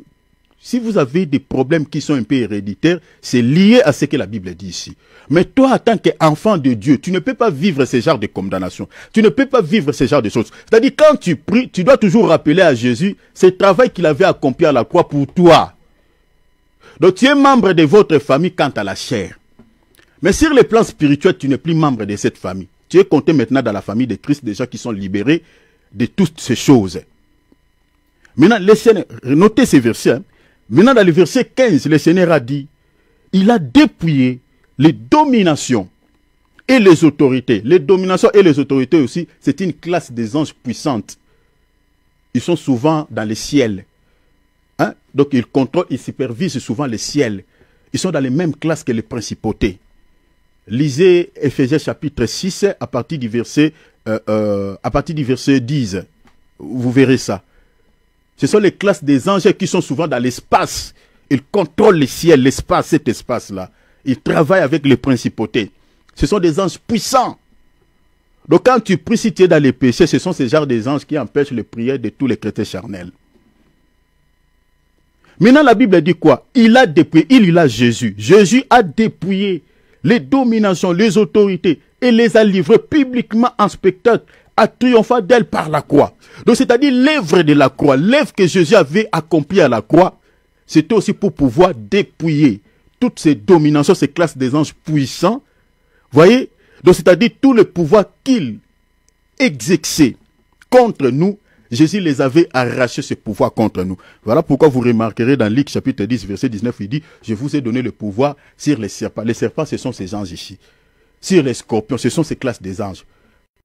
Speaker 1: Si vous avez des problèmes qui sont un peu héréditaires, c'est lié à ce que la Bible dit ici. Mais toi, en tant qu'enfant de Dieu, tu ne peux pas vivre ce genre de condamnation. Tu ne peux pas vivre ce genre de choses. C'est-à-dire, quand tu pries, tu dois toujours rappeler à Jésus ce travail qu'il avait accompli à la croix pour toi. Donc, tu es membre de votre famille quant à la chair. Mais sur le plan spirituel, tu n'es plus membre de cette famille. Tu es compté maintenant dans la famille de Christ, des gens qui sont libérés de toutes ces choses. Maintenant, notez ces versets. Hein. Maintenant, dans le verset 15, le Seigneur a dit, il a dépouillé les dominations et les autorités. Les dominations et les autorités aussi, c'est une classe des anges puissantes. Ils sont souvent dans le ciel. Hein? Donc, ils contrôlent, ils supervisent souvent le ciel. Ils sont dans les mêmes classes que les principautés. Lisez Éphésiens chapitre 6 à partir du verset 10. Vous verrez ça. Ce sont les classes des anges qui sont souvent dans l'espace. Ils contrôlent le ciel, l'espace, cet espace-là. Ils travaillent avec les principautés. Ce sont des anges puissants. Donc quand tu pries, si tu es dans les péchés, ce sont ces genres des anges qui empêchent les prières de tous les chrétiens charnels. Maintenant, la Bible dit quoi? Il a dépouillé, il a Jésus. Jésus a dépouillé les dominations, les autorités, et les a livrées publiquement en spectacle, à triompher d'elles par la croix. Donc c'est-à-dire l'œuvre de la croix, l'œuvre que Jésus avait accomplie à la croix, c'était aussi pour pouvoir dépouiller toutes ces dominations, ces classes des anges puissants. Voyez? Donc c'est-à-dire tout le pouvoir qu'il exerçait contre nous, Jésus les avait arrachés ce pouvoir contre nous. Voilà pourquoi vous remarquerez dans Luc chapitre 10, verset 19, il dit, je vous ai donné le pouvoir sur les serpents. Les serpents, ce sont ces anges ici. Sur les scorpions, ce sont ces classes des anges.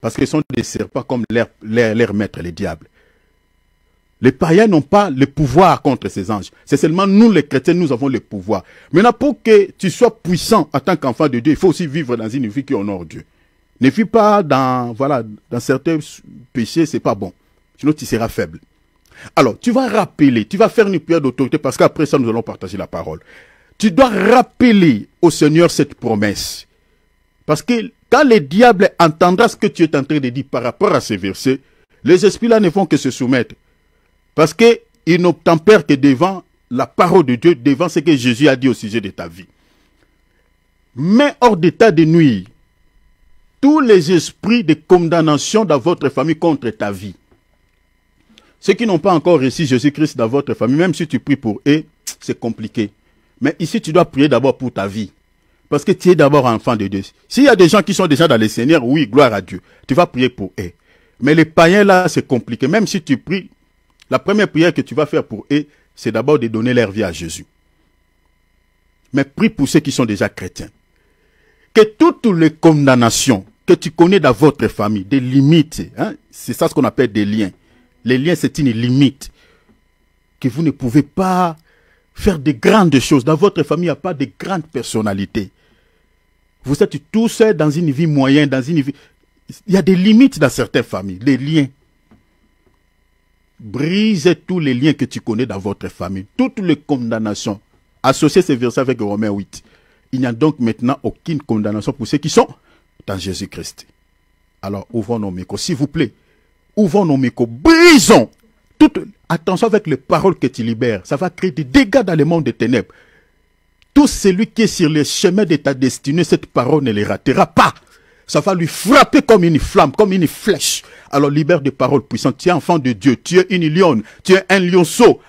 Speaker 1: Parce qu'ils sont des serpents comme leur maître, les diables. Les païens n'ont pas le pouvoir contre ces anges. C'est seulement nous, les chrétiens, nous avons le pouvoir. Maintenant, pour que tu sois puissant en tant qu'enfant de Dieu, il faut aussi vivre dans une vie qui honore Dieu. Ne vis pas dans certains péchés, c'est pas bon. Sinon, tu seras faible. Alors, tu vas rappeler, tu vas faire une prière d'autorité parce qu'après ça, nous allons partager la parole. Tu dois rappeler au Seigneur cette promesse. Parce que quand le diable entendra ce que tu es en train de dire par rapport à ces versets, les esprits-là ne font que se soumettre. Parce qu'ils n'obtempèrent que devant la parole de Dieu, devant ce que Jésus a dit au sujet de ta vie. Mais hors d'état de nuire tous les esprits de condamnation dans votre famille contre ta vie. Ceux qui n'ont pas encore reçu Jésus-Christ dans votre famille, même si tu pries pour eux, c'est compliqué. Mais ici, tu dois prier d'abord pour ta vie. Parce que tu es d'abord enfant de Dieu. S'il y a des gens qui sont déjà dans le Seigneur, oui, gloire à Dieu. Tu vas prier pour eux. Mais les païens là, c'est compliqué. Même si tu pries, la première prière que tu vas faire pour eux, c'est d'abord de donner leur vie à Jésus. Mais prie pour ceux qui sont déjà chrétiens. Que toutes les condamnations que tu connais dans votre famille, des limites, hein, c'est ça ce qu'on appelle des liens. Les liens, c'est une limite. Que vous ne pouvez pas faire de grandes choses. Dans votre famille, il n'y a pas de grandes personnalités. Vous êtes tous dans une vie moyenne, dans une vie... Il y a des limites dans certaines familles, les liens. Brise tous les liens que tu connais dans votre famille. Toutes les condamnations. Associez ces versets avec Romains 8. Il n'y a donc maintenant aucune condamnation pour ceux qui sont dans Jésus-Christ. Alors, ouvrons nos micros, s'il vous plaît. Ouvrons nos micros. Brisons. Attention avec les paroles que tu libères. Ça va créer des dégâts dans le monde des ténèbres. Tout celui qui est sur le chemin de ta destinée, cette parole ne les ratera pas. Ça va lui frapper comme une flamme, comme une flèche. Alors libère des paroles puissantes. Tu es enfant de Dieu. Tu es une lionne. Tu es un lionceau.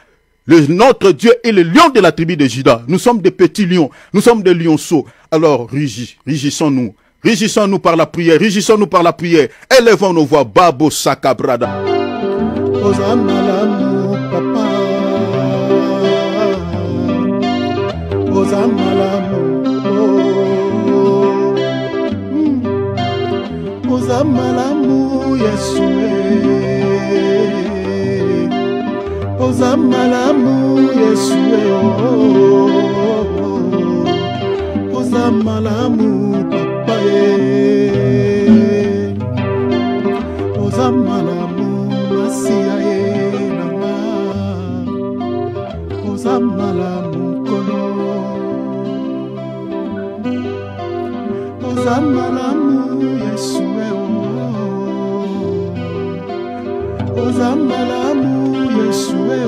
Speaker 1: Notre Dieu est le lion de la tribu de Juda. Nous sommes des petits lions. Nous sommes des lionceaux. Alors régissons-nous. Régissons-nous par la prière. Régissons-nous par la prière. Élevons nos voix. Babo Sakabrada.
Speaker 3: Ozamalamu papa, Ozamalamu, Ozamalamu Yeshua, Ozamalamu Yeshua, Ozamalamu papa, Ozamalamu. Ozamalamu kono, Ozamalamu Yeshua, Ozamalamu Yeshua,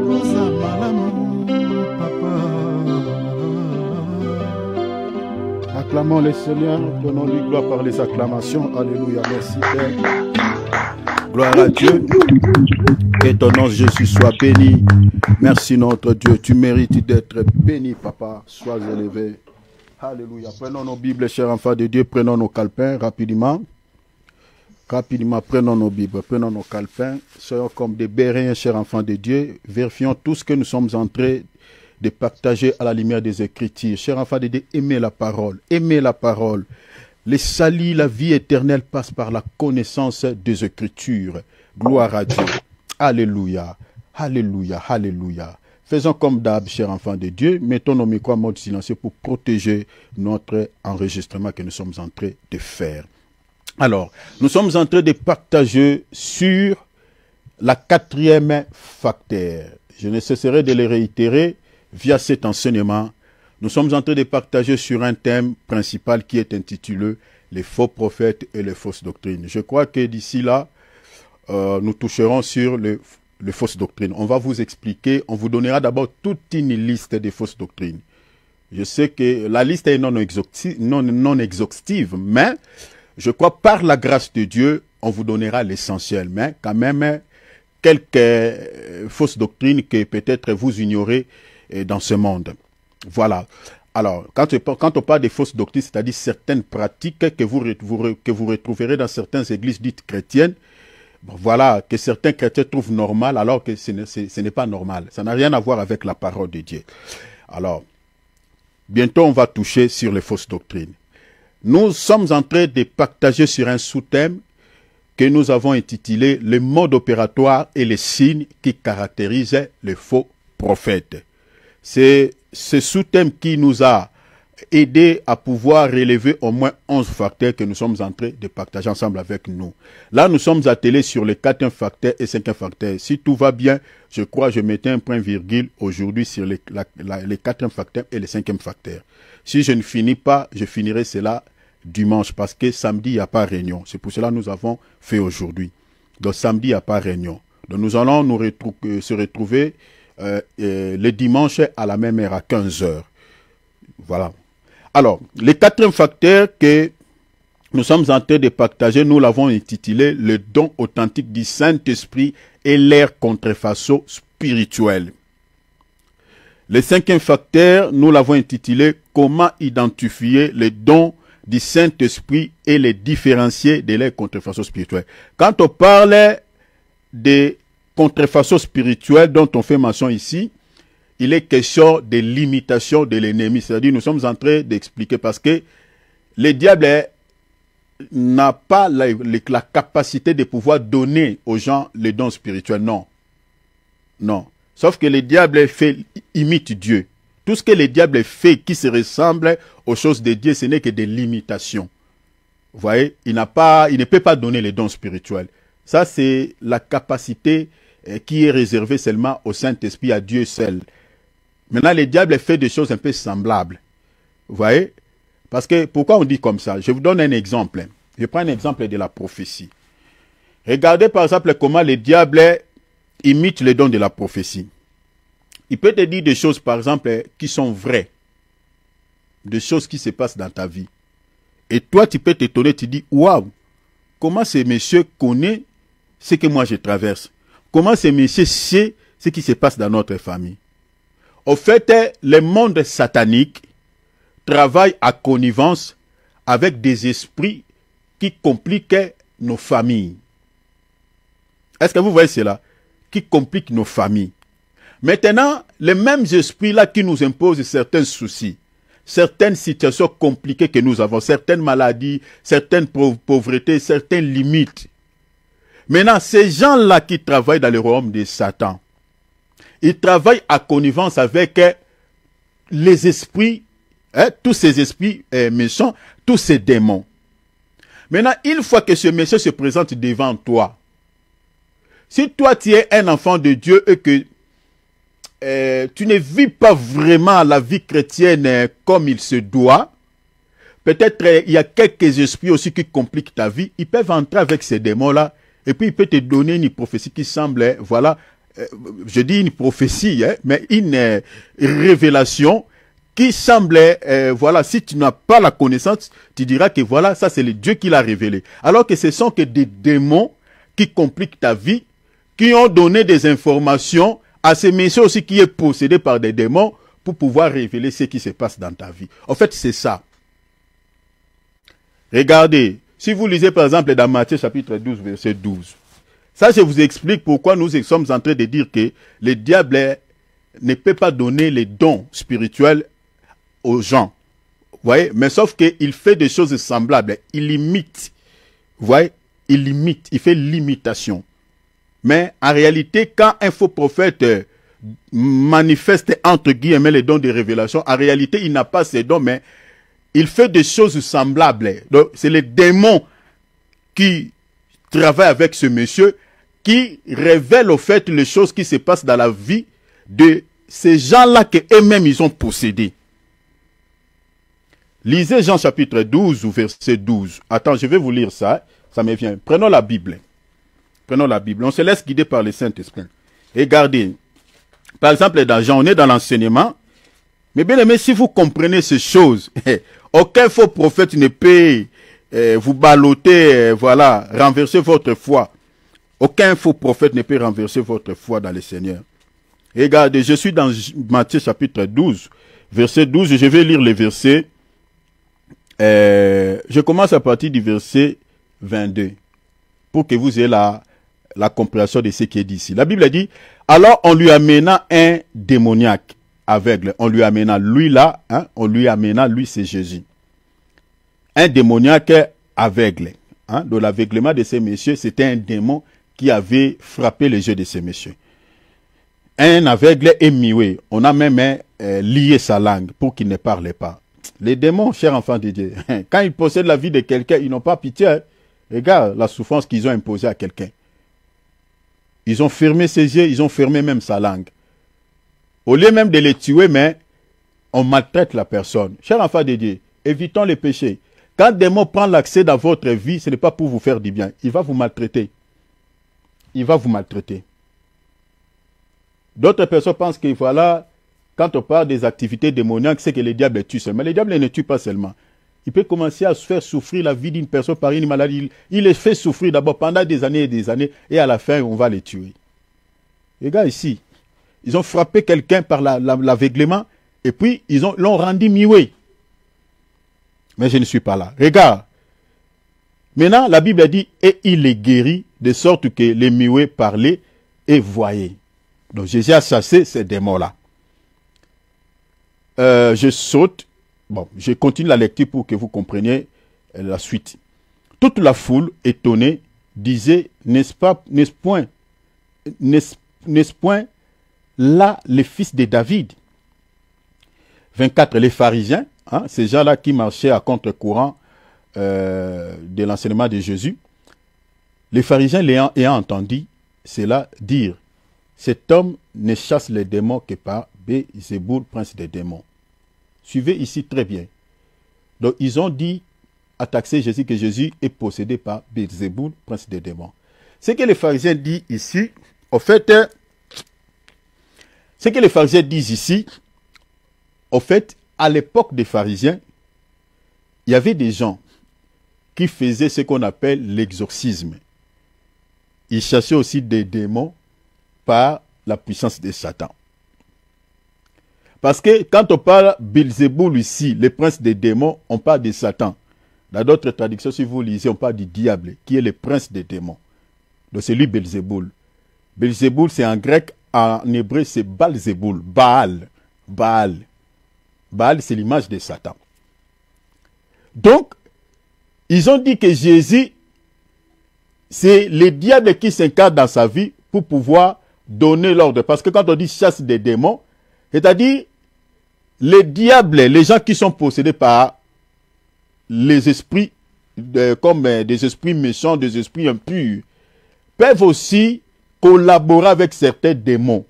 Speaker 3: Ozamalamu papa.
Speaker 1: Acclamons le Seigneur, donnons-lui gloire par les acclamations. Alléluia, merci Père. Gloire à Dieu. Que ton nom Jésus soit béni. Merci notre Dieu. Tu mérites d'être béni, Papa. Sois élevé. Alléluia. Prenons nos Bibles, chers enfants de Dieu. Prenons nos calepins rapidement. Rapidement, prenons nos Bibles. Prenons nos calepins. Soyons comme des Béréens, chers enfants de Dieu. Vérifions tout ce que nous sommes en train de partager à la lumière des Écritures. Chers enfants de Dieu, aimez la parole. Aimez la parole. Le salut, la vie éternelle passe par la connaissance des Écritures. Gloire à Dieu. Alléluia. Alléluia. Alléluia. Faisons comme d'hab, chers enfants de Dieu. Mettons nos micros en mode silencieux pour protéger notre enregistrement que nous sommes en train de faire. Alors, nous sommes en train de partager sur la 4e facteur. Je ne cesserai de le réitérer via cet enseignement. Nous sommes en train de partager sur un thème principal qui est intitulé « Les faux prophètes et les fausses doctrines ». Je crois que d'ici là, nous toucherons sur les fausses doctrines. On va vous expliquer, on vous donnera d'abord toute une liste des fausses doctrines. Je sais que la liste est non exhaustive, mais je crois par la grâce de Dieu, on vous donnera l'essentiel. Mais quand même, quelques fausses doctrines que peut-être vous ignorez dans ce monde. Voilà. Alors, quand on parle des fausses doctrines, c'est-à-dire certaines pratiques que vous retrouverez dans certaines églises dites chrétiennes, bon, voilà, que certains chrétiens trouvent normal, alors que ce n'est pas normal. Ça n'a rien à voir avec la parole de Dieu. Alors, bientôt on va toucher sur les fausses doctrines. Nous sommes en train de partager sur un sous-thème que nous avons intitulé « Le mode opératoire et les signes qui caractérisent les faux prophètes ». C'est ce sous-thème qui nous a aidé à pouvoir relever au moins 11 facteurs que nous sommes en train de partager ensemble avec nous. Là, nous sommes attelés sur les 4e facteurs et 5e facteurs. Si tout va bien, je crois que je mettais un point virgule aujourd'hui sur les 4e facteurs et les 5e facteurs. Si je ne finis pas, je finirai cela dimanche parce que samedi, il n'y a pas réunion. C'est pour cela que nous avons fait aujourd'hui. Donc samedi, il n'y a pas réunion. Donc nous allons se retrouver le dimanche à la même heure, à 15 h. Voilà. Alors, le 4e facteur que nous sommes en train de partager, nous l'avons intitulé « Le don authentique du Saint-Esprit et leur contrefaçon spirituelle ». Le 5e facteur, nous l'avons intitulé « Comment identifier les dons du Saint-Esprit et les différencier de leur contrefaçon spirituelle ». Quand on parle des contrefaçons spirituelles dont on fait mention ici, il est question de l'imitation de l'ennemi. C'est-à-dire, nous sommes en train d'expliquer parce que le diable n'a pas la capacité de pouvoir donner aux gens les dons spirituels. Non. Non. Sauf que le diable imite Dieu. Tout ce que le diable fait qui se ressemble aux choses de Dieu, ce n'est que de l'imitation. Vous voyez, il ne peut pas donner les dons spirituels. Ça, c'est la capacité qui est réservée seulement au Saint-Esprit, à Dieu seul. Maintenant, le diable fait des choses un peu semblables. Vous voyez? Parce que, pourquoi on dit comme ça? Je vous donne un exemple. Je prends un exemple de la prophétie. Regardez par exemple comment le diable imite les dons de la prophétie. Il peut te dire des choses, par exemple, qui sont vraies. Des choses qui se passent dans ta vie. Et toi, tu peux t'étonner, tu dis, waouh, comment ce monsieur connaît ce que moi je traverse? Comment ce monsieur sait ce qui se passe dans notre famille? Au fait, le monde satanique travaille à connivence avec des esprits qui compliquent nos familles. Est-ce que vous voyez cela? Qui compliquent nos familles. Maintenant, les mêmes esprits-là qui nous imposent certains soucis, certaines situations compliquées que nous avons, certaines maladies, certaines pauvretés, certaines limites. Maintenant, ces gens-là qui travaillent dans le royaume de Satan, ils travaillent à connivence avec les esprits, tous ces esprits méchants, tous ces démons. Maintenant, une fois que ce monsieur se présente devant toi, si toi tu es un enfant de Dieu et que tu ne vis pas vraiment la vie chrétienne comme il se doit, peut-être il y a quelques esprits aussi qui compliquent ta vie, ils peuvent entrer avec ces démons-là et puis il peut te donner une prophétie qui semble, voilà, je dis une prophétie, mais une révélation qui semble, voilà, si tu n'as pas la connaissance, tu diras que voilà, ça c'est le Dieu qui l'a révélé. Alors que ce sont que des démons qui compliquent ta vie, qui ont donné des informations à ces messieurs aussi qui est possédé par des démons pour pouvoir révéler ce qui se passe dans ta vie. En fait, c'est ça. Regardez, si vous lisez par exemple dans Matthieu chapitre 12, verset 12, ça je vous explique pourquoi nous sommes en train de dire que le diable ne peut pas donner les dons spirituels aux gens. Vous voyez, mais sauf qu'il fait des choses semblables, il imite. Vous voyez, il imite, il fait l'imitation. Mais en réalité, quand un faux prophète manifeste entre guillemets les dons de révélation, en réalité, il n'a pas ces dons, mais il fait des choses semblables. Donc, c'est les démons qui travaillent avec ce monsieur, qui révèlent au fait les choses qui se passent dans la vie de ces gens-là qu'eux-mêmes ils ont possédés. Lisez Jean chapitre 12 ou verset 12. Attends, je vais vous lire ça, ça me vient. Prenons la Bible. Prenons la Bible. On se laisse guider par le Saint-Esprit. Regardez. Par exemple, dans Jean, on est dans l'enseignement. Mais bien aimé, si vous comprenez ces choses, aucun faux prophète ne peut vous balloter, voilà, renverser votre foi. Aucun faux prophète ne peut renverser votre foi dans le Seigneur. Regardez, je suis dans Matthieu chapitre 12, verset 12, je vais lire les versets. Je commence à partir du verset 22, pour que vous ayez la compréhension de ce qui est dit ici. La Bible dit, alors on lui amena un démoniaque aveugle. On lui amena lui là, hein, on lui amena lui, c'est Jésus. Un démoniaque aveugle. Hein, de l'aveuglement de ces messieurs, c'était un démon qui avait frappé les yeux de ces messieurs. Un aveugle est muet. On a même lié sa langue pour qu'il ne parle pas. Les démons, chers enfants de Dieu, quand ils possèdent la vie de quelqu'un, ils n'ont pas pitié. Hein. Regarde la souffrance qu'ils ont imposée à quelqu'un. Ils ont fermé ses yeux, ils ont fermé même sa langue. Au lieu même de les tuer, mais on maltraite la personne. Chers enfants de Dieu, évitons les péchés. Quand un démon prend l'accès dans votre vie, ce n'est pas pour vous faire du bien. Il va vous maltraiter. Il va vous maltraiter. D'autres personnes pensent que voilà, quand on parle des activités démoniaques, c'est que le diable tue seulement. Mais le diable ne tue pas seulement. Il peut commencer à faire souffrir la vie d'une personne par une maladie. Il les fait souffrir d'abord pendant des années, et à la fin, on va les tuer. Les gars, ici, ils ont frappé quelqu'un par l'aveuglement, et puis ils l'ont rendu muet. Mais je ne suis pas là. Regarde. Maintenant, la Bible dit, et il les guérit, de sorte que les muets parlaient et voyaient. Donc Jésus a chassé ces démons-là. Je saute. Bon, je continue la lecture pour que vous compreniez la suite. Toute la foule, étonnée, disait, n'est-ce point là les fils de David? 24, les pharisiens, hein, ces gens-là qui marchaient à contre-courant de l'enseignement de Jésus, les pharisiens ayant entendu cela dire, cet homme ne chasse les démons que par Béelzéboul, prince des démons. Suivez ici très bien. Donc ils ont dit à taxer Jésus que Jésus est possédé par Béelzéboul, prince des démons. Ce que les pharisiens disent ici, au fait, ce que les pharisiens disent ici, au fait, à l'époque des pharisiens, il y avait des gens qui faisaient ce qu'on appelle l'exorcisme. Ils chassaient aussi des démons par la puissance de Satan. Parce que quand on parle Béelzéboul ici, le prince des démons, on parle de Satan. Dans d'autres traductions, si vous lisez, on parle du diable, qui est le prince des démons. Donc c'est lui Béelzéboul. Béelzéboul, c'est en grec, en hébreu, c'est Baal-Zéboul. Baal. Baal. Baal, c'est l'image de Satan. Donc, ils ont dit que Jésus, c'est le diable qui s'incarne dans sa vie pour pouvoir donner l'ordre. Parce que quand on dit chasse des démons, c'est-à-dire les diables, les gens qui sont possédés par les esprits, comme des esprits méchants, des esprits impurs, peuvent aussi collaborer avec certains démons.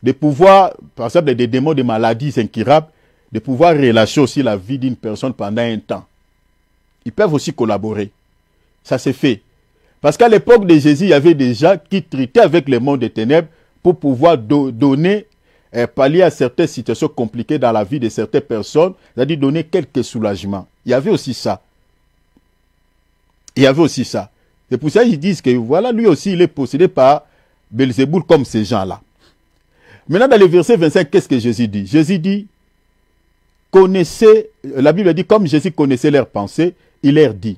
Speaker 1: De pouvoir, par exemple, des démons de maladies incurables, de pouvoir relâcher aussi la vie d'une personne pendant un temps. Ils peuvent aussi collaborer. Ça s'est fait. Parce qu'à l'époque de Jésus, il y avait des gens qui traitaient avec le monde des ténèbres pour pouvoir donner, pallier à certaines situations compliquées dans la vie de certaines personnes, c'est-à-dire donner quelques soulagements. Il y avait aussi ça. Il y avait aussi ça. C'est pour ça qu'ils disent que voilà, lui aussi, il est possédé par Béelzéboul comme ces gens-là. Maintenant, dans le verset 25, qu'est-ce que Jésus dit? Jésus dit, connaissez, la Bible dit, comme Jésus connaissait leurs pensées, il leur dit,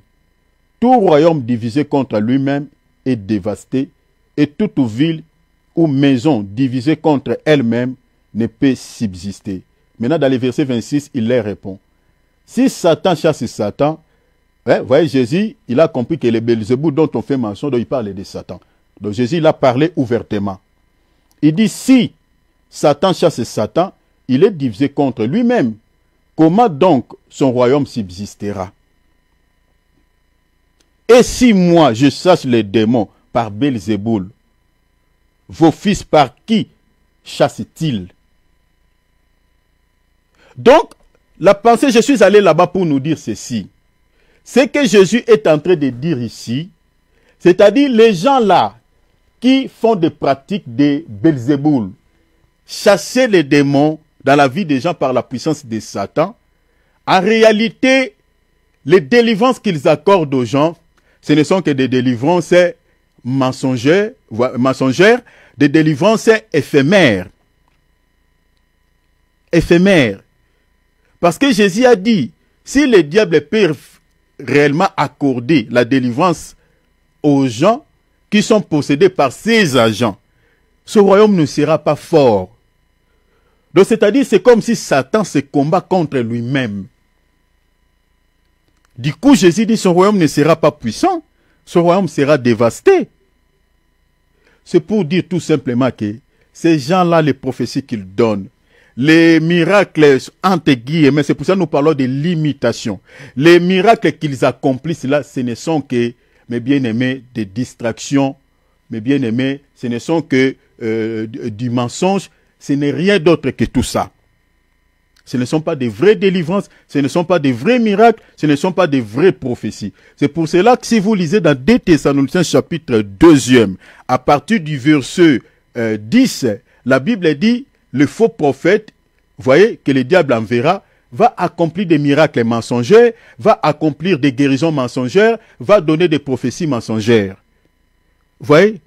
Speaker 1: tout royaume divisé contre lui-même est dévasté, et toute ville ou maison divisée contre elle-même ne peut subsister. Maintenant, dans le verset 26, il leur répond, si Satan chasse Satan, vous voyez, Jésus, il a compris que le Béelzéboul dont on fait mention, donc il parlait de Satan. Donc Jésus, il a parlé ouvertement. Il dit, si Satan chasse Satan, il est divisé contre lui-même. Comment donc son royaume subsistera? Et si moi, je chasse les démons par Béelzéboul, vos fils par qui chassent-ils? Donc, la pensée, je suis allé là-bas pour nous dire ceci. Ce que Jésus est en train de dire ici, c'est-à-dire les gens là qui font des pratiques de Béelzéboul, chasser les démons dans la vie des gens par la puissance de Satan, en réalité, les délivrances qu'ils accordent aux gens, ce ne sont que des délivrances mensongères, des délivrances éphémères. Éphémères. Parce que Jésus a dit, si le diable peut réellement accorder la délivrance aux gens qui sont possédés par ses agents, ce royaume ne sera pas fort. Donc c'est-à-dire, c'est comme si Satan se combat contre lui-même. Du coup, Jésus dit, son royaume ne sera pas puissant, son royaume sera dévasté. C'est pour dire tout simplement que ces gens-là, les prophéties qu'ils donnent, les miracles, entre guillemets, c'est pour ça que nous parlons de limitation. Les miracles qu'ils accomplissent là, ce ne sont que, mes bien-aimés, des distractions. Mes bien-aimés, ce ne sont que du mensonge. Ce n'est rien d'autre que tout ça. Ce ne sont pas des vraies délivrances, ce ne sont pas des vrais miracles, ce ne sont pas des vraies prophéties. C'est pour cela que si vous lisez dans 2 Thessaloniciens chapitre 2, à partir du verset 10, la Bible dit, le faux prophète, voyez, que le diable enverra, va accomplir des miracles mensongers, va accomplir des guérisons mensongères, va donner des prophéties mensongères. Voyez?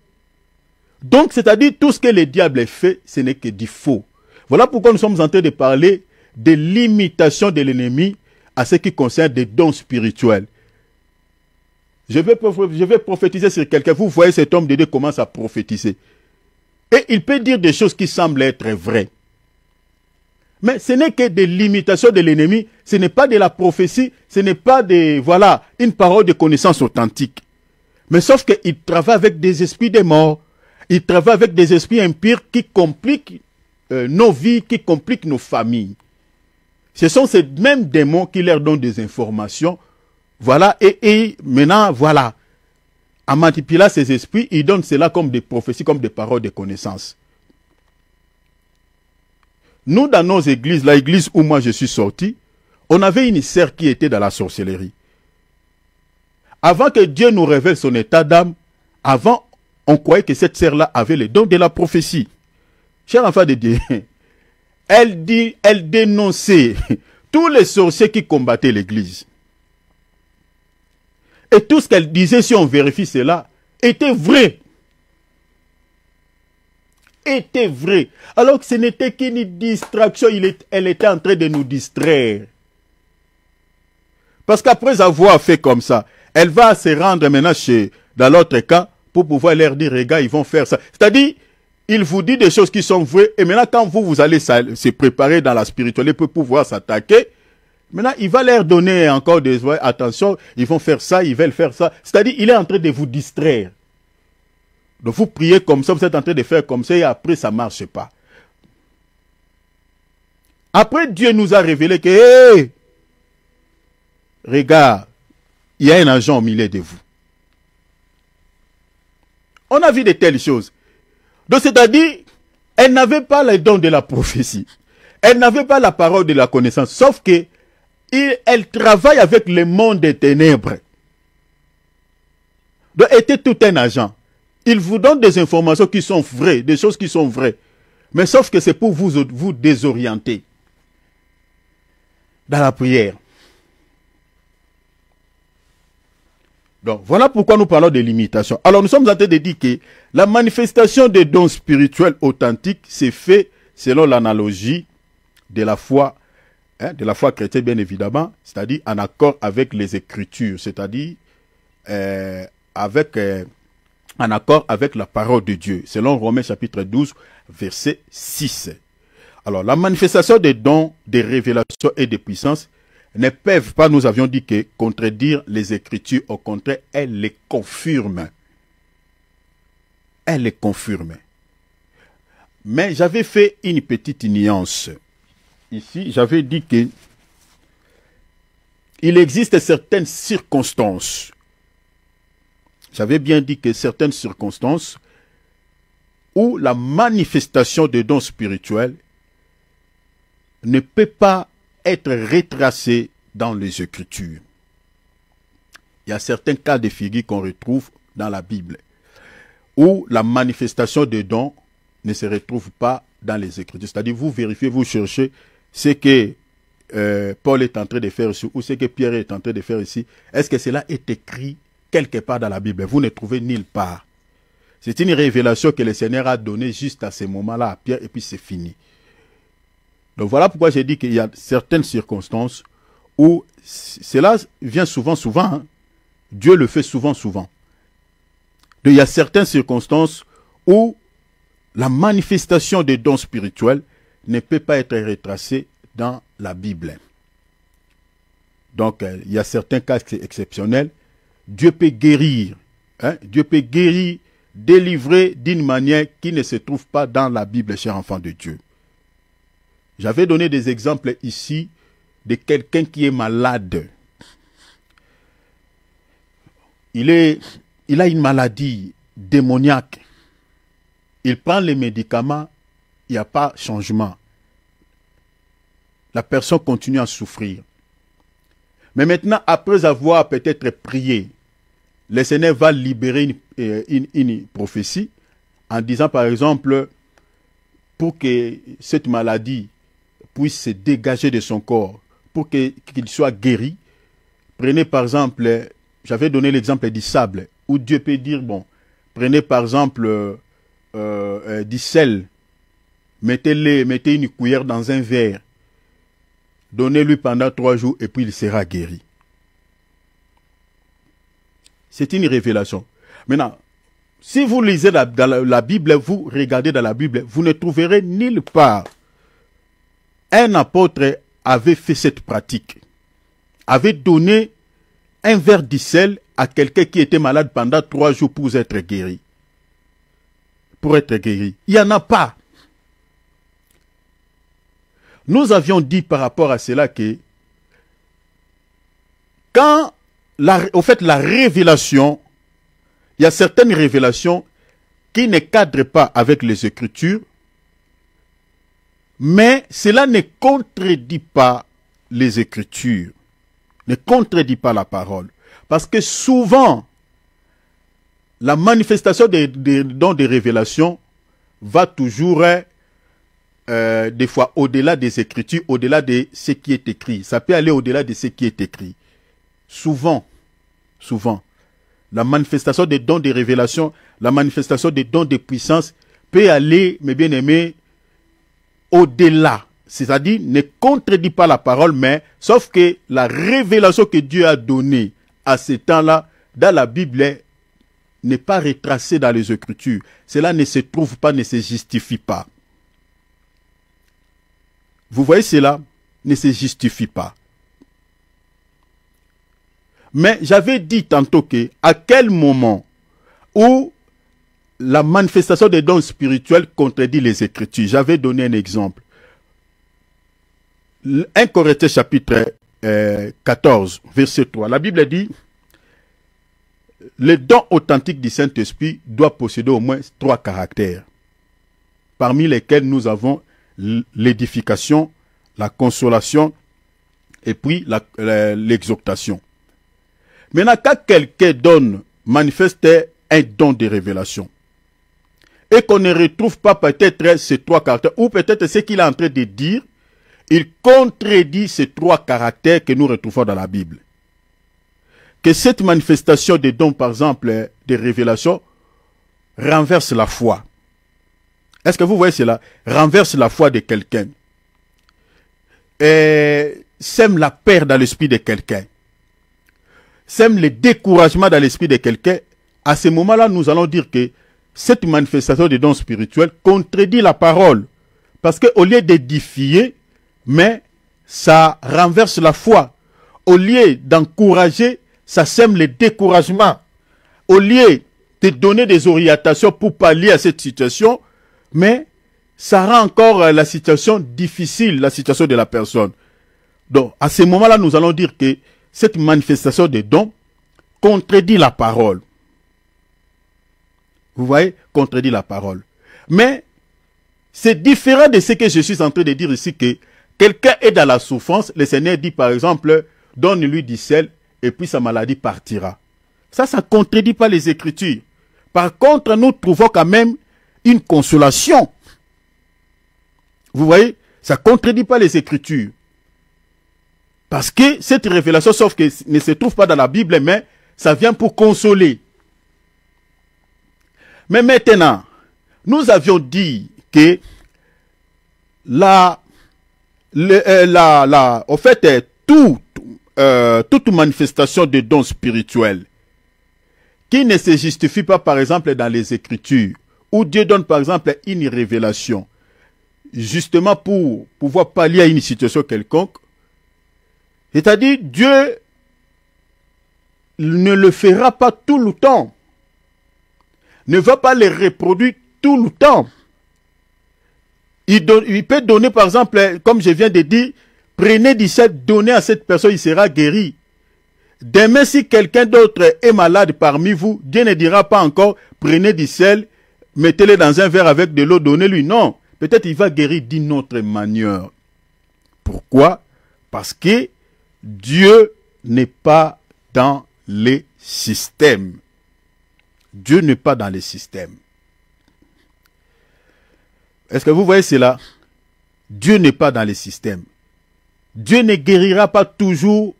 Speaker 1: Donc, c'est-à-dire, tout ce que le diable fait, ce n'est que du faux. Voilà pourquoi nous sommes en train de parler des limitations de l'ennemi à ce qui concerne des dons spirituels. Je vais prophétiser sur quelqu'un. Vous voyez, cet homme de Dieu commence à prophétiser. Et il peut dire des choses qui semblent être vraies. Mais ce n'est que des limitations de l'ennemi. Ce n'est pas de la prophétie. Ce n'est pas une parole de connaissance authentique. Mais sauf qu'il travaille avec des esprits des morts. Il travaille avec des esprits impurs qui compliquent nos vies, qui compliquent nos familles. Ce sont ces mêmes démons qui leur donnent des informations. Voilà, et maintenant, voilà. En manipulant ces esprits, ils donnent cela comme des prophéties, comme des paroles de connaissance. Nous, dans nos églises, l'église où moi je suis sorti, on avait une sœur qui était dans la sorcellerie. Avant que Dieu nous révèle son état d'âme, avant, on croyait que cette sœur-là avait le don de la prophétie. Cher enfant de Dieu, elle dénonçait tous les sorciers qui combattaient l'église. Et tout ce qu'elle disait, si on vérifie cela, était vrai. Était vrai. Alors que ce n'était qu'une distraction, elle était en train de nous distraire. Parce qu'après avoir fait comme ça, elle va se rendre maintenant dans l'autre cas, pour pouvoir leur dire, regarde, ils vont faire ça. C'est-à-dire, il vous dit des choses qui sont vraies, et maintenant quand vous allez se préparer dans la spiritualité pour pouvoir s'attaquer, maintenant il va leur donner encore des attention, ils vont faire ça, ils veulent faire ça. C'est-à-dire, il est en train de vous distraire. Donc vous priez comme ça, vous êtes en train de faire comme ça, et après ça ne marche pas. Après, Dieu nous a révélé que, hey, regarde, il y a un agent au milieu de vous. On a vu de telles choses. Donc c'est-à-dire, elle n'avait pas le don de la prophétie. Elle n'avait pas la parole de la connaissance. Sauf que elle travaille avec le monde des ténèbres. Donc elle était tout un agent. Il vous donne des informations qui sont vraies, des choses qui sont vraies. Mais sauf que c'est pour vous désorienter. Dans la prière. Donc, voilà pourquoi nous parlons de limitation. Alors, nous sommes en train de dire que la manifestation des dons spirituels authentiques s'est fait selon l'analogie de la foi chrétienne, bien évidemment, c'est-à-dire en accord avec les Écritures, c'est-à-dire en accord avec la parole de Dieu, selon Romains chapitre 12, verset 6. Alors, la manifestation des dons, des révélations et des puissances ne peuvent pas, nous avions dit que, contredire les Écritures. Au contraire, elles les confirment. Elles les confirment. Mais j'avais fait une petite nuance. Ici, j'avais dit que il existe certaines circonstances. J'avais bien dit que certaines circonstances où la manifestation de dons spirituels ne peut pas être retracé dans les Écritures. Il y a certains cas de figure qu'on retrouve dans la Bible, où la manifestation de dons ne se retrouve pas dans les Écritures. C'est-à-dire, vous vérifiez, vous cherchez ce que Paul est en train de faire ici, ou ce que Pierre est en train de faire ici. Est-ce que cela est écrit quelque part dans la Bible? Vous ne trouvez nulle part. C'est une révélation que le Seigneur a donnée juste à ce moment-là à Pierre, et puis c'est fini. Donc voilà pourquoi j'ai dit qu'il y a certaines circonstances où cela vient souvent, hein. Dieu le fait souvent. Donc, il y a certaines circonstances où la manifestation des dons spirituels ne peut pas être retracée dans la Bible. Donc, il y a certains cas exceptionnels. Dieu peut guérir. Hein? Dieu peut guérir, délivrer d'une manière qui ne se trouve pas dans la Bible, chers enfants de Dieu. J'avais donné des exemples ici de quelqu'un qui est malade. Il a une maladie démoniaque. Il prend les médicaments, il n'y a pas de changement. La personne continue à souffrir. Mais maintenant, après avoir peut-être prié, le Seigneur va libérer une prophétie en disant par exemple, pour que cette maladie puisse se dégager de son corps, pour qu'il soit guéri. Prenez par exemple, j'avais donné l'exemple du sable, où Dieu peut dire, bon, prenez par exemple du sel, mettez une cuillère dans un verre, donnez-lui pendant 3 jours et puis il sera guéri. C'est une révélation. Maintenant, si vous lisez dans la Bible, vous regardez dans la Bible, vous ne trouverez nulle part un apôtre avait fait cette pratique, avait donné un verre de sel à quelqu'un qui était malade pendant 3 jours pour être guéri. Pour être guéri. Il n'y en a pas. Nous avions dit par rapport à cela que quand, au fait, la révélation, il y a certaines révélations qui ne cadrent pas avec les Écritures, mais cela ne contredit pas les Écritures, ne contredit pas la parole. Parce que souvent, la manifestation des dons de révélation va toujours, des fois, au-delà des Écritures, au-delà de ce qui est écrit. Ça peut aller au-delà de ce qui est écrit. Souvent, la manifestation des dons de révélation, la manifestation des dons de puissance peut aller, mes bien-aimés, au-delà. C'est-à-dire, ne contredit pas la parole, mais sauf que la révélation que Dieu a donnée à ce temps-là, dans la Bible, n'est pas retracée dans les Écritures. Cela ne se trouve pas, ne se justifie pas. Vous voyez, cela ne se justifie pas. Mais j'avais dit tantôt que, à quel moment où la manifestation des dons spirituels contredit les Écritures. J'avais donné un exemple. 1 Corinthiens chapitre 14, verset 3. La Bible dit, le don authentique du Saint-Esprit doit posséder au moins 3 caractères, parmi lesquels nous avons l'édification, la consolation et puis l'exhortation. Maintenant, quand quelqu'un manifeste un don de révélation, et qu'on ne retrouve pas peut-être ces 3 caractères, ou peut-être ce qu'il est en train de dire, il contredit ces 3 caractères que nous retrouvons dans la Bible. Que cette manifestation des dons, par exemple, de révélation, renverse la foi. Est-ce que vous voyez cela? Renverse la foi de quelqu'un. Sème la peur dans l'esprit de quelqu'un. Sème le découragement dans l'esprit de quelqu'un. À ce moment-là, nous allons dire que cette manifestation des dons spirituels contredit la parole. Parce qu'au lieu d'édifier, mais ça renverse la foi. Au lieu d'encourager, ça sème le découragement. Au lieu de donner des orientations pour pallier à cette situation, mais ça rend encore la situation difficile, la situation de la personne. Donc, à ce moment-là, nous allons dire que cette manifestation des dons contredit la parole. Vous voyez, contredit la parole. Mais c'est différent de ce que je suis en train de dire ici, que quelqu'un est dans la souffrance, le Seigneur dit par exemple, donne-lui du sel et puis sa maladie partira. Ça ne contredit pas les Écritures. Par contre, nous trouvons quand même une consolation. Vous voyez, ça ne contredit pas les Écritures. Parce que cette révélation, sauf que ne se trouve pas dans la Bible, mais ça vient pour consoler. Mais maintenant, nous avions dit que au fait, toute manifestation de dons spirituels qui ne se justifie pas, par exemple, dans les Écritures, où Dieu donne, par exemple, une révélation, justement pour pouvoir pallier à une situation quelconque, c'est-à-dire, Dieu ne le fera pas tout le temps, ne va pas les reproduire tout le temps. Il peut donner, par exemple, comme je viens de dire, prenez du sel, donnez à cette personne, il sera guéri. Demain, si quelqu'un d'autre est malade parmi vous, Dieu ne dira pas encore, prenez du sel, mettez-le dans un verre avec de l'eau, donnez-lui. Non, peut-être il va guérir d'une autre manière. Pourquoi? Parce que Dieu n'est pas dans les systèmes. Dieu n'est pas dans les systèmes. Est-ce que vous voyez cela? Dieu n'est pas dans les systèmes. Dieu ne guérira pas toujours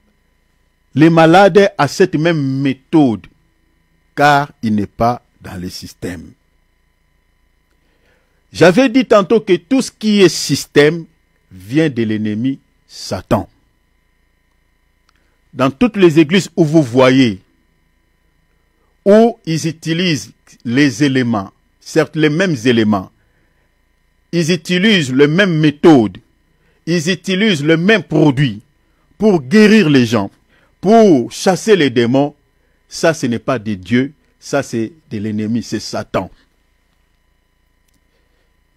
Speaker 1: les malades à cette même méthode, car il n'est pas dans les systèmes. J'avais dit tantôt que tout ce qui est système vient de l'ennemi Satan. Dans toutes les églises où vous voyez, où ils utilisent les éléments, certes les mêmes éléments, ils utilisent les mêmes méthodes, ils utilisent le même produit pour guérir les gens, pour chasser les démons, ça ce n'est pas de Dieu, ça c'est de l'ennemi, c'est Satan.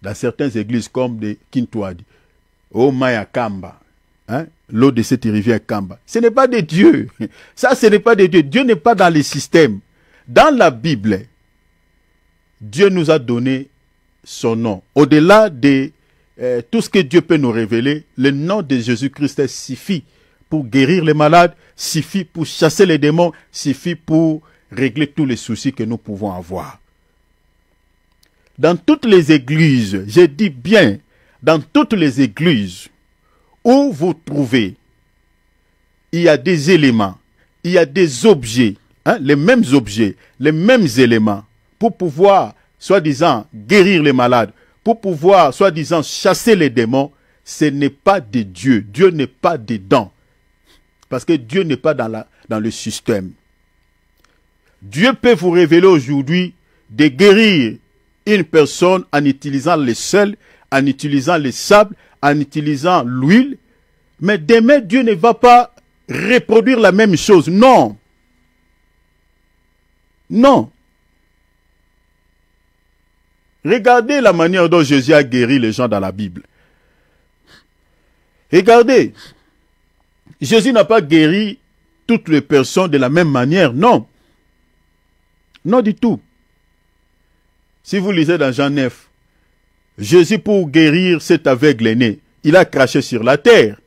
Speaker 1: Dans certaines églises comme de Kintouadi, au Maya Kamba, hein, l'eau de cette rivière Kamba, ce n'est pas de Dieu. Ça ce n'est pas de Dieu. Dieu n'est pas dans les systèmes. Dans la Bible, Dieu nous a donné son nom. Au-delà de tout ce que Dieu peut nous révéler, le nom de Jésus-Christ suffit pour guérir les malades, suffit pour chasser les démons, suffit pour régler tous les soucis que nous pouvons avoir. Dans toutes les églises, je dis bien, dans toutes les églises où vous trouvez, il y a des éléments, il y a des objets, hein, les mêmes objets, les mêmes éléments, pour pouvoir, soi-disant, guérir les malades, pour pouvoir, soi-disant, chasser les démons, ce n'est pas de Dieu. Dieu n'est pas dedans. Parce que Dieu n'est pas dans le système. Dieu peut vous révéler aujourd'hui de guérir une personne en utilisant le sel, en utilisant le sable, en utilisant l'huile. Mais demain, Dieu ne va pas reproduire la même chose. Non. Non. Regardez la manière dont Jésus a guéri les gens dans la Bible. Regardez. Jésus n'a pas guéri toutes les personnes de la même manière. Non. Non du tout. Si vous lisez dans Jean 9, Jésus pour guérir cet aveugle-né, il a craché sur la terre.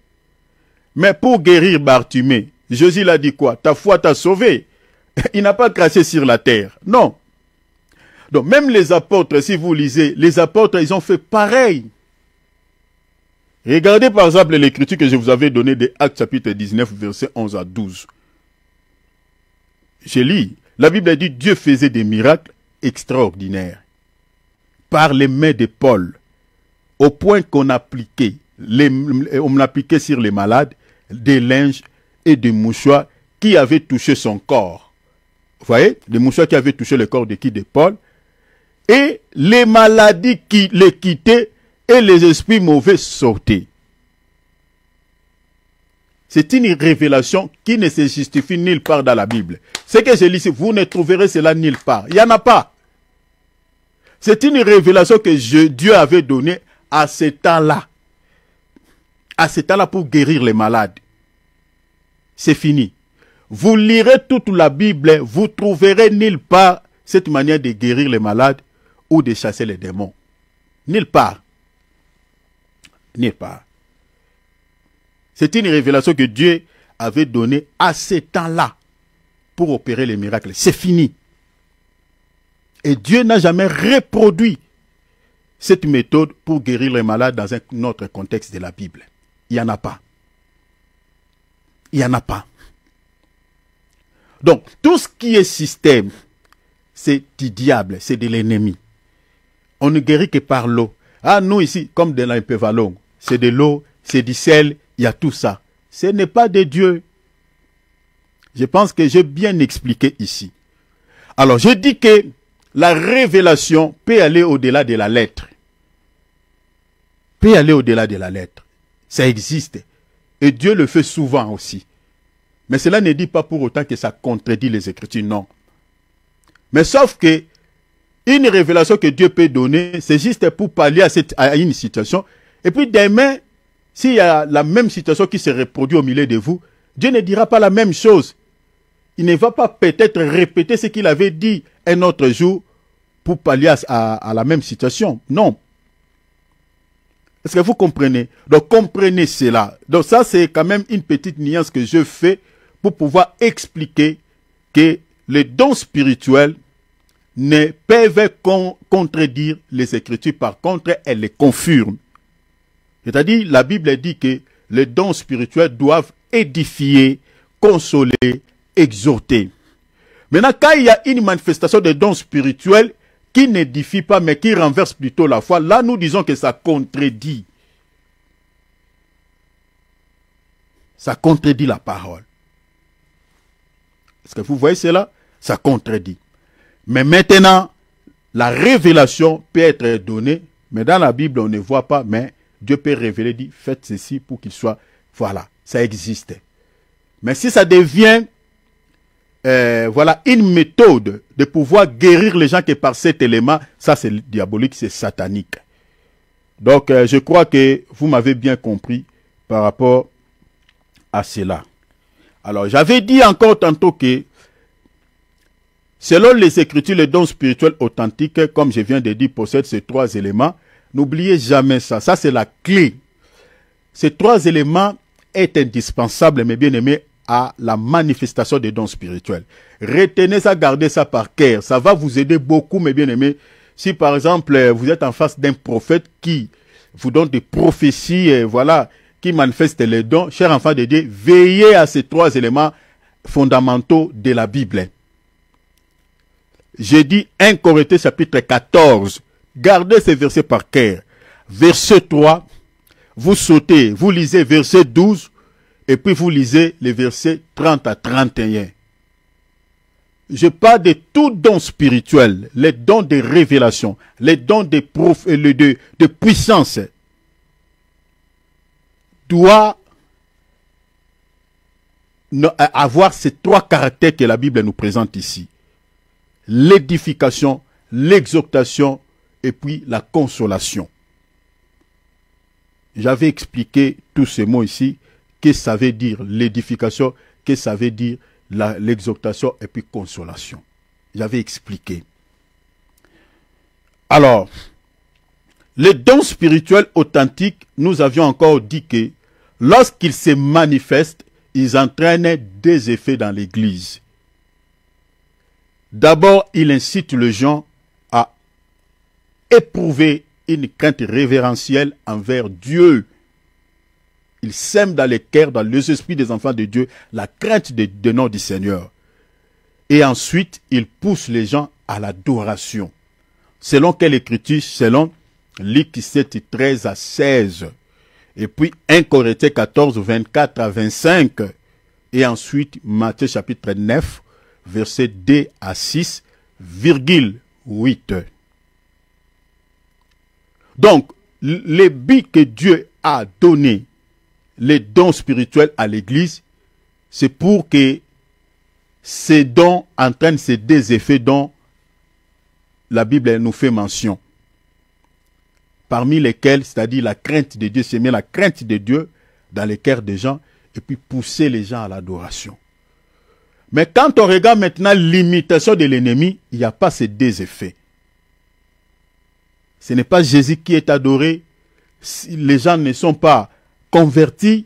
Speaker 1: Mais pour guérir Bartimée, Jésus l'a dit quoi? Ta foi t'a sauvé. Il n'a pas craché sur la terre. Non. Donc même les apôtres, si vous lisez, les apôtres, ils ont fait pareil. Regardez par exemple l'écriture que je vous avais donnée de Actes chapitre 19, versets 11 à 12. Je lis. La Bible dit Dieu faisait des miracles extraordinaires par les mains de Paul, au point qu'on appliquait sur les malades des linges et des mouchoirs qui avaient touché son corps. Vous voyez, les mouchoirs qui avaient touché le corps de qui? De Paul. Et les maladies qui les quittaient et les esprits mauvais sortaient. C'est une révélation qui ne se justifie nulle part dans la Bible. Ce que je lis ici, vous ne trouverez cela nulle part. Il n'y en a pas. C'est une révélation que Dieu avait donnée à ce temps-là. À ce temps-là pour guérir les malades. C'est fini. Vous lirez toute la Bible, vous trouverez nulle part cette manière de guérir les malades ou de chasser les démons. Nulle part. Nulle part. C'est une révélation que Dieu avait donnée à ce temps-là pour opérer les miracles. C'est fini. Et Dieu n'a jamais reproduit cette méthode pour guérir les malades dans un autre contexte de la Bible. Il n'y en a pas. Il n'y en a pas. Donc, tout ce qui est système, c'est du diable, c'est de l'ennemi. On ne guérit que par l'eau. Ah, nous ici, comme dans l'Impevalon, c'est de l'eau, c'est du sel, il y a tout ça. Ce n'est pas de Dieu. Je pense que j'ai bien expliqué ici. Alors, je dis que la révélation peut aller au-delà de la lettre. Peut aller au-delà de la lettre. Ça existe. Et Dieu le fait souvent aussi. Mais cela ne dit pas pour autant que ça contredit les Écritures, non. Mais sauf que une révélation que Dieu peut donner, c'est juste pour pallier à une situation. Et puis demain, s'il y a la même situation qui se reproduit au milieu de vous, Dieu ne dira pas la même chose. Il ne va pas peut-être répéter ce qu'il avait dit un autre jour pour pallier à la même situation. Non. Est-ce que vous comprenez? Donc comprenez cela. Donc ça c'est quand même une petite nuance que je fais pour pouvoir expliquer que les dons spirituels ne peuvent contredire les Écritures. Par contre, elles les confirment. C'est-à-dire, la Bible dit que les dons spirituels doivent édifier, consoler, exhorter. Maintenant, quand il y a une manifestation de dons spirituels qui n'édifie pas, mais qui renverse plutôt la foi, là, nous disons que ça contredit. Ça contredit la parole. Est-ce que vous voyez cela? Ça contredit. Mais maintenant, la révélation peut être donnée, mais dans la Bible, on ne voit pas, mais Dieu peut révéler, dit, faites ceci pour qu'il soit, voilà, ça existe. Mais si ça devient, voilà, une méthode de pouvoir guérir les gens que par cet élément, ça c'est diabolique, c'est satanique. Donc, je crois que vous m'avez bien compris par rapport à cela. Alors, j'avais dit encore tantôt que, selon les Écritures, les dons spirituels authentiques, comme je viens de dire, possèdent ces trois éléments. N'oubliez jamais ça. Ça, c'est la clé. Ces trois éléments est indispensable, mes bien-aimés, à la manifestation des dons spirituels. Retenez ça, gardez ça par cœur. Ça va vous aider beaucoup, mes bien-aimés. Si, par exemple, vous êtes en face d'un prophète qui vous donne des prophéties, voilà, qui manifeste les dons, chers enfants de Dieu, veillez à ces trois éléments fondamentaux de la Bible. J'ai dit 1 Corinthiens chapitre 14. Gardez ces versets par cœur. Verset 3, vous sautez, vous lisez verset 12, et puis vous lisez les versets 30 à 31. Je parle de tout don spirituel, les dons de révélation, les dons de puissance, doit avoir ces trois caractères que la Bible nous présente ici. L'édification, l'exhortation et puis la consolation. J'avais expliqué tous ces mots ici, qu'est-ce que ça veut dire l'édification, qu'est-ce que ça veut dire l'exhortation et puis consolation. J'avais expliqué. Alors, les dons spirituels authentiques, nous avions encore dit que lorsqu'ils se manifestent, ils entraînent des effets dans l'Église. D'abord, il incite les gens à éprouver une crainte révérentielle envers Dieu. Il sème dans les cœurs, dans les esprits des enfants de Dieu, la crainte de nom du Seigneur. Et ensuite, il pousse les gens à l'adoration. Selon quelle écriture? Selon Luc 7, 13 à 16. Et puis 1 Corinthiens 14, 24 à 25. Et ensuite, Matthieu chapitre 9, verset 2 à 6, virgule 8. Donc, les buts que Dieu a donné, les dons spirituels à l'Église, c'est pour que ces dons entraînent ces deux effets dont la Bible nous fait mention. Parmi lesquels, c'est-à-dire la crainte de Dieu, s'aimer la crainte de Dieu dans les cœurs des gens, et puis pousser les gens à l'adoration. Mais quand on regarde maintenant l'imitation de l'ennemi, il n'y a pas ces deux effets. Ce n'est pas Jésus qui est adoré. Si les gens ne sont pas convertis,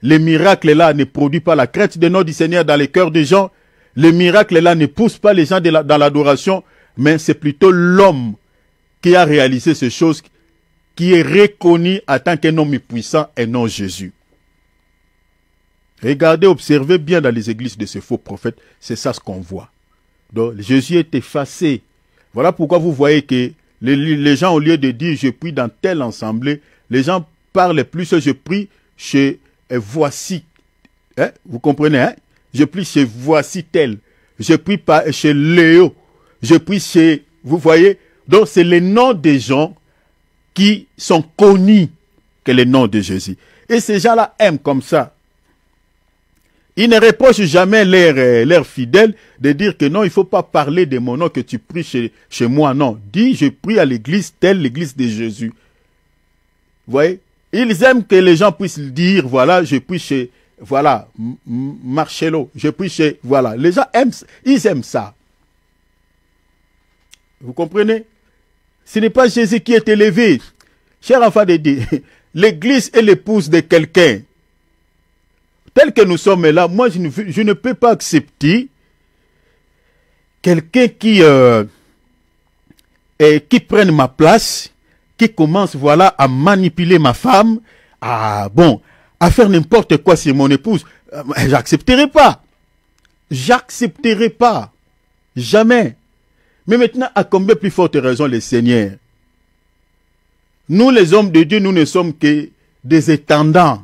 Speaker 1: les miracles là ne produisent pas la crainte de nom du Seigneur dans les cœurs des gens. Les miracles là ne poussent pas les gens dans l'adoration, mais c'est plutôt l'homme qui a réalisé ces choses qui est reconnu en tant qu'un homme puissant et non Jésus. Regardez, observez bien dans les églises de ces faux prophètes, c'est ça ce qu'on voit. Donc Jésus est effacé. Voilà pourquoi vous voyez que les gens, au lieu de dire je prie dans telle assemblée, les gens parlent plus je prie chez voici. Hein? Vous comprenez, hein? Je prie chez voici tel. Je prie pas chez Léo. Je prie chez... Vous voyez? Donc c'est les noms des gens qui sont connus que les noms de Jésus. Et ces gens-là aiment comme ça. Ils ne reprochent jamais leurs fidèles de dire que non, il ne faut pas parler de mon nom, que tu pries chez moi. Non, dis, je prie à l'église telle, l'église de Jésus. Vous voyez? Ils aiment que les gens puissent dire, voilà, je prie chez, voilà, Marcello, je prie chez, voilà. Les gens aiment, ils aiment ça. Vous comprenez? Ce n'est pas Jésus qui est élevé. Cher enfant de Dieu, l'église est l'épouse de quelqu'un. Tel que nous sommes là, moi je ne peux pas accepter quelqu'un qui prenne ma place, qui commence voilà à manipuler ma femme, à faire n'importe quoi sur mon épouse. J'accepterai pas. J'accepterai pas. Jamais. Mais maintenant, à combien plus forte raison le Seigneur? Nous les hommes de Dieu, nous ne sommes que des étendants.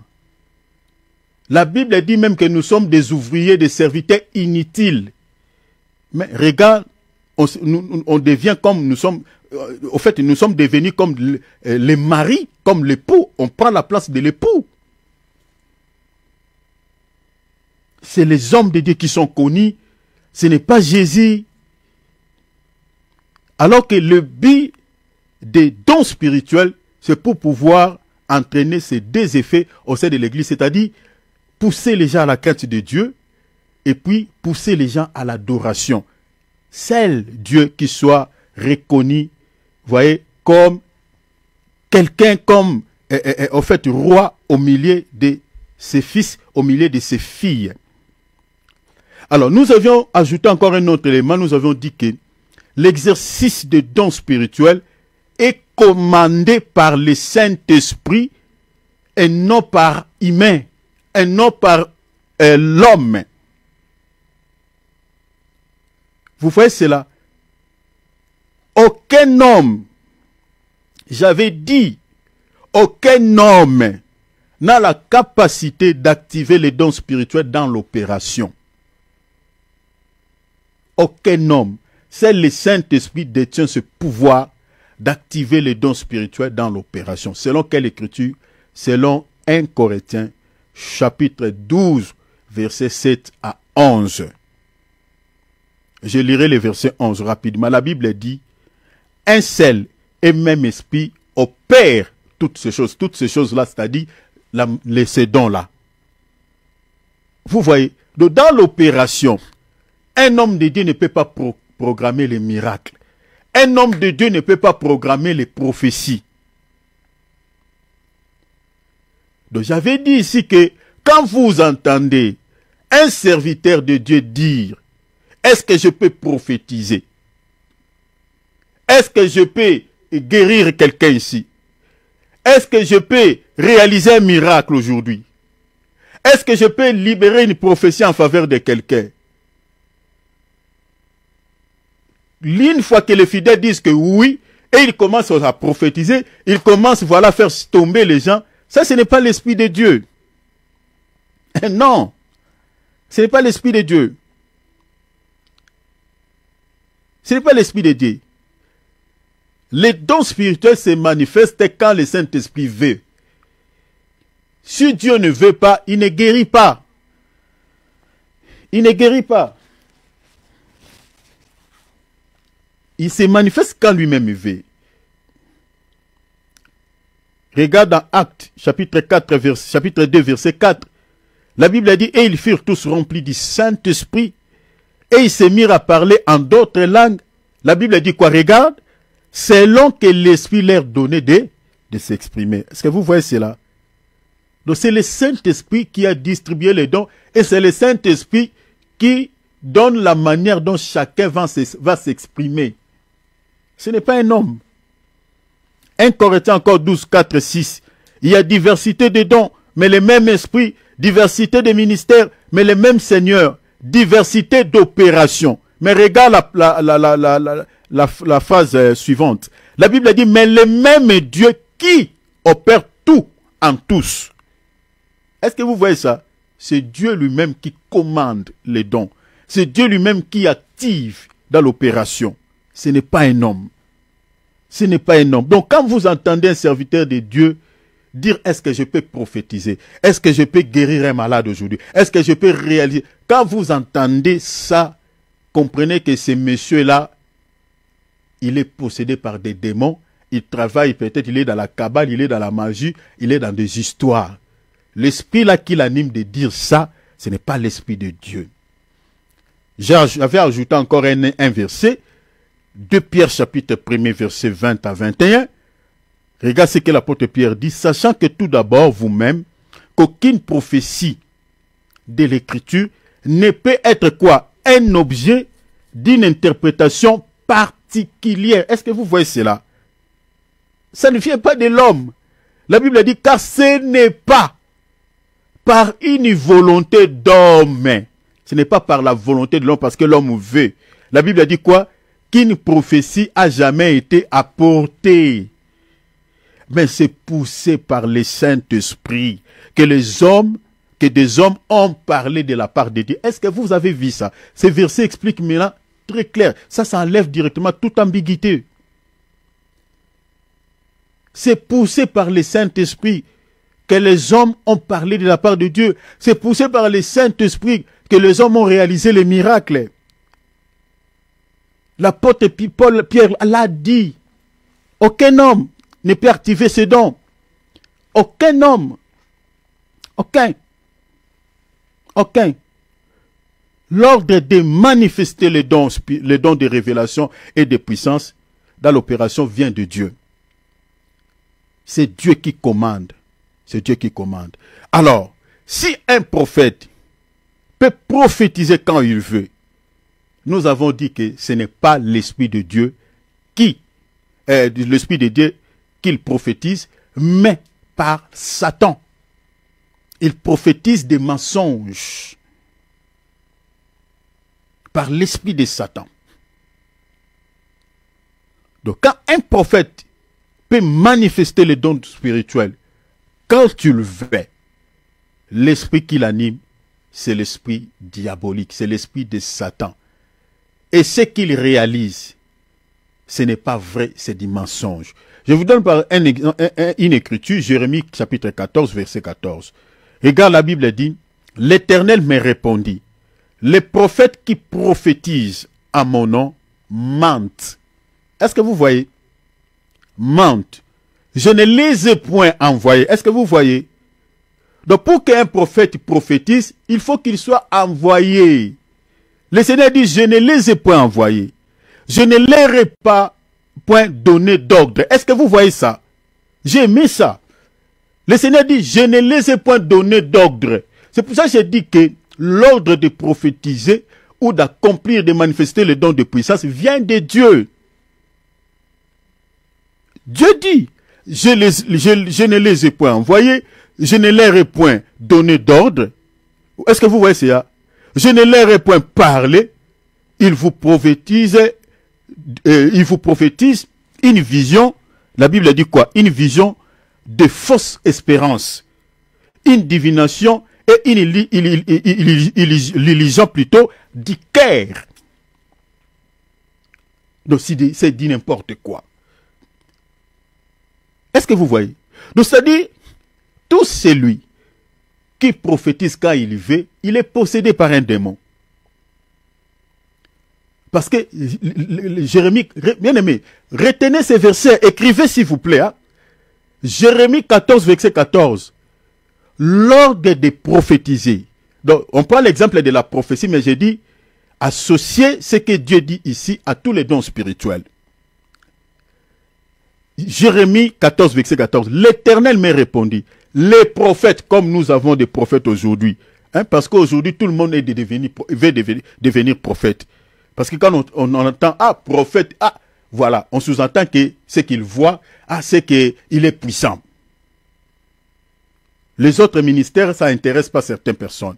Speaker 1: La Bible dit même que nous sommes des ouvriers, des serviteurs inutiles. Mais regarde, on devient comme nous sommes, au fait, nous sommes devenus comme les maris, comme l'époux. On prend la place de l'époux. C'est les hommes de Dieu qui sont connus. Ce n'est pas Jésus. Alors que le but des dons spirituels, c'est pour pouvoir entraîner ces deux effets au sein de l'Église, c'est-à-dire pousser les gens à la crainte de Dieu et puis pousser les gens à l'adoration. Seul Dieu qui soit reconnu, voyez, comme quelqu'un, comme, en fait, roi au milieu de ses fils, au milieu de ses filles. Alors, nous avions ajouté encore un autre élément, nous avions dit que l'exercice de dons spirituels est commandé par le Saint-Esprit et non par humain, et non par l'homme. Vous voyez cela? Aucun homme, j'avais dit, aucun homme n'a la capacité d'activer les dons spirituels dans l'opération. Aucun homme. C'est le Saint-Esprit détient ce pouvoir d'activer les dons spirituels dans l'opération. Selon quelle écriture? Selon 1 Corinthiens, chapitre 12, versets 7 à 11. Je lirai les versets 11 rapidement. La Bible dit, un seul et même esprit opère toutes ces choses-là, c'est-à-dire ces dons-là. Vous voyez, dans l'opération, un homme de Dieu ne peut pas programmer les miracles. Un homme de Dieu ne peut pas programmer les prophéties. Donc j'avais dit ici que quand vous entendez un serviteur de Dieu dire, est-ce que je peux prophétiser? Est-ce que je peux guérir quelqu'un ici? Est-ce que je peux réaliser un miracle aujourd'hui? Est-ce que je peux libérer une prophétie en faveur de quelqu'un? Une fois que les fidèles disent que oui, et ils commencent à prophétiser, ils commencent voilà, à faire tomber les gens, ça ce n'est pas l'Esprit de Dieu. Non, ce n'est pas l'Esprit de Dieu. Ce n'est pas l'Esprit de Dieu. Les dons spirituels se manifestent quand le Saint-Esprit veut. Si Dieu ne veut pas, il ne guérit pas. Il ne guérit pas. Il se manifeste quand lui-même veut. Regarde dans Actes, chapitre 2, verset 4. La Bible a dit, et ils furent tous remplis du Saint-Esprit, et ils se mirent à parler en d'autres langues. La Bible a dit quoi? Regarde, selon que l'Esprit leur donnait de s'exprimer. Est-ce que vous voyez cela? Donc c'est le Saint-Esprit qui a distribué les dons, et c'est le Saint-Esprit qui donne la manière dont chacun va s'exprimer. Ce n'est pas un homme. 1 Corinthiens encore 12, 4, 6. Il y a diversité de dons, mais le même esprit. Diversité de ministères, mais le même Seigneur. Diversité d'opérations. Mais regarde la phrase suivante. La Bible dit, mais le même Dieu qui opère tout en tous. Est-ce que vous voyez ça? C'est Dieu lui-même qui commande les dons. C'est Dieu lui-même qui active dans l'opération. Ce n'est pas un homme. Ce n'est pas un homme. Donc quand vous entendez un serviteur de Dieu dire est-ce que je peux prophétiser? Est-ce que je peux guérir un malade aujourd'hui? Est-ce que je peux réaliser? Quand vous entendez ça, comprenez que ce monsieur-là, il est possédé par des démons. Il travaille, peut-être il est dans la cabale, il est dans la magie, il est dans des histoires. L'esprit là qui l'anime de dire ça, ce n'est pas l'esprit de Dieu. J'avais ajouté encore un verset, 2 Pierre chapitre 1 verset 20 à 21. Regarde ce que l'apôtre Pierre dit, sachant que tout d'abord vous-même, qu'aucune prophétie de l'écriture ne peut être quoi? Un objet d'une interprétation particulière. Est-ce que vous voyez cela? Ça ne vient pas de l'homme. La Bible dit, car ce n'est pas par une volonté d'homme. Ce n'est pas par la volonté de l'homme parce que l'homme veut. La Bible dit quoi? Qu'une prophétie a jamais été apportée. Mais c'est poussé par le Saint-Esprit que des hommes ont parlé de la part de Dieu. Est-ce que vous avez vu ça? Ces versets expliquent maintenant très clair. Ça enlève directement toute ambiguïté. C'est poussé par le Saint-Esprit que les hommes ont parlé de la part de Dieu. C'est poussé par le Saint-Esprit que les hommes ont réalisé les miracles. L'apôtre Pierre l'a dit. Aucun homme ne peut activer ses dons. Aucun homme. Aucun. L'ordre de manifester les dons de révélation et de puissance dans l'opération vient de Dieu. C'est Dieu qui commande. C'est Dieu qui commande. Alors, si un prophète peut prophétiser quand il veut, nous avons dit que ce n'est pas l'Esprit de Dieu qu'il prophétise, mais par Satan. Il prophétise des mensonges par l'esprit de Satan. Donc quand un prophète peut manifester les dons spirituels, quand tu le veux, l'esprit qui l'anime, c'est l'esprit diabolique, c'est l'esprit de Satan. Et ce qu'il réalise, ce n'est pas vrai, c'est du mensonge. Je vous donne par une écriture, Jérémie chapitre 14, verset 14. Regarde, la Bible dit, « L'Éternel me répondit, les prophètes qui prophétisent à mon nom mentent. » Est-ce que vous voyez? Mentent. Je ne les ai point envoyés. Est-ce que vous voyez? Donc pour qu'un prophète prophétise, il faut qu'il soit envoyé. Le Seigneur dit, je ne les ai point envoyés. Je ne leur ai pas point donné d'ordre. Est-ce que vous voyez ça? J'ai mis ça. Le Seigneur dit, je ne les ai point donné d'ordre. C'est pour ça que j'ai dit que l'ordre de prophétiser ou d'accomplir, de manifester le don de puissance vient de Dieu. Dieu dit, je ne les ai point envoyés, je ne leur ai point donné d'ordre. Est-ce que vous voyez ça? Je ne leur ai point parlé. Il vous prophétise une vision. La Bible dit quoi? Une vision de fausse espérance. Une divination et une illusion plutôt du cœur. Donc c'est dit n'importe quoi. Est-ce que vous voyez? Donc c'est-à-dire, tout celui qui prophétise quand il veut, il est possédé par un démon. Parce que Jérémie, bien aimé, retenez ces versets, écrivez s'il vous plaît. Hein? Jérémie 14, verset 14. L'ordre de prophétiser. Donc, on prend l'exemple de la prophétie, mais j'ai dit, associer ce que Dieu dit ici à tous les dons spirituels. Jérémie 14, verset 14. L'Éternel me répondit. Les prophètes, comme nous avons des prophètes aujourd'hui, hein, parce qu'aujourd'hui, tout le monde veut devenir prophète. Parce que quand on entend, prophète, voilà, on sous-entend que ce qu'il voit, c'est qu'il est puissant. Les autres ministères, ça n'intéresse pas certaines personnes.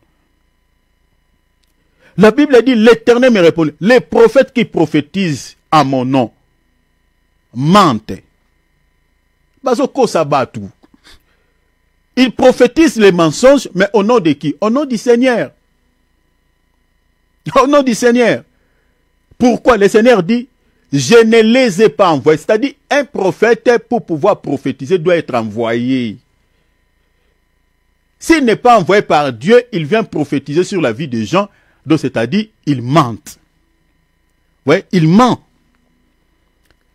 Speaker 1: La Bible dit, l'Éternel me répond, les prophètes qui prophétisent à mon nom mentent. Bazoko sabatu. Ils prophétisent les mensonges, mais au nom de qui? Au nom du Seigneur. Au nom du Seigneur. Pourquoi? Le Seigneur dit, je ne les ai pas envoyés. C'est-à-dire, un prophète, pour pouvoir prophétiser, doit être envoyé. S'il n'est pas envoyé par Dieu, il vient prophétiser sur la vie des gens. Donc, c'est-à-dire, il ment. Ouais, il ment.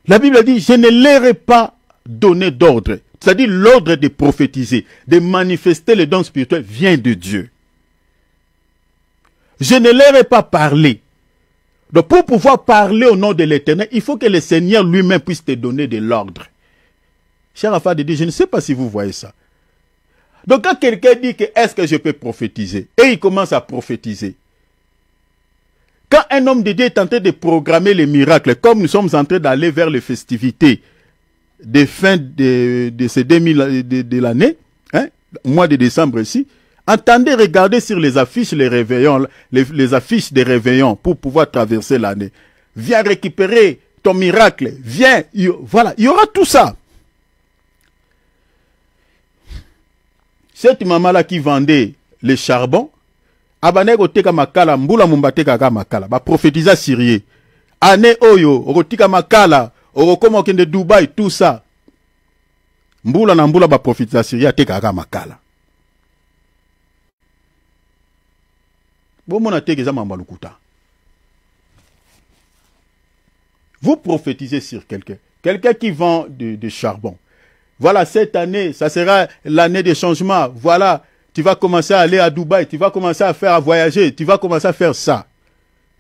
Speaker 1: La Bible dit, je ne leur ai pas donné d'ordre. C'est-à-dire, l'ordre de prophétiser, de manifester les dons spirituels vient de Dieu. Je ne leur ai pas parlé. Donc, pour pouvoir parler au nom de l'Éternel, il faut que le Seigneur lui-même puisse te donner de l'ordre. Cher enfant de Dieu, je ne sais pas si vous voyez ça. Donc, quand quelqu'un dit que est-ce que je peux prophétiser, et il commence à prophétiser. Quand un homme de Dieu est en train de programmer les miracles, comme nous sommes en train d'aller vers les festivités de fin de ces 2000 de l'année, mois de décembre ici, entendez regarder sur les affiches les réveillons, les affiches des réveillons pour pouvoir traverser l'année. Viens récupérer ton miracle, viens, voilà, il y aura tout ça. Cette maman-là qui vendait les charbons, abaneko teka makala mbula mumbateka ka makala ba prophétisa sérieux ane oyo okotika makala okokoma okende Dubaï tout ça mbula na mbula ba prophétisa sérieux teka ka makala bomona teka za mamba lukuta. Vous prophétisez sur quelqu'un qui vend de charbon. Voilà, cette année, ça sera l'année des changements. Voilà, tu vas commencer à aller à Dubaï, tu vas commencer à voyager, tu vas commencer à faire ça.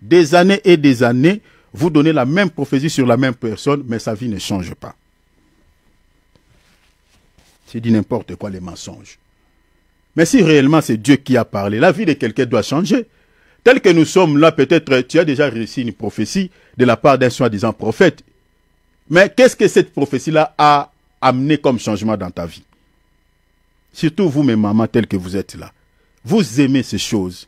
Speaker 1: Des années et des années, vous donnez la même prophétie sur la même personne, mais sa vie ne change pas. C'est dit n'importe quoi, les mensonges. Mais si réellement c'est Dieu qui a parlé, la vie de quelqu'un doit changer. Tel que nous sommes là, peut-être tu as déjà réussi une prophétie de la part d'un soi-disant prophète. Mais qu'est-ce que cette prophétie-là a amené comme changement dans ta vie? Surtout vous, mes mamans, telles que vous êtes là. Vous aimez ces choses.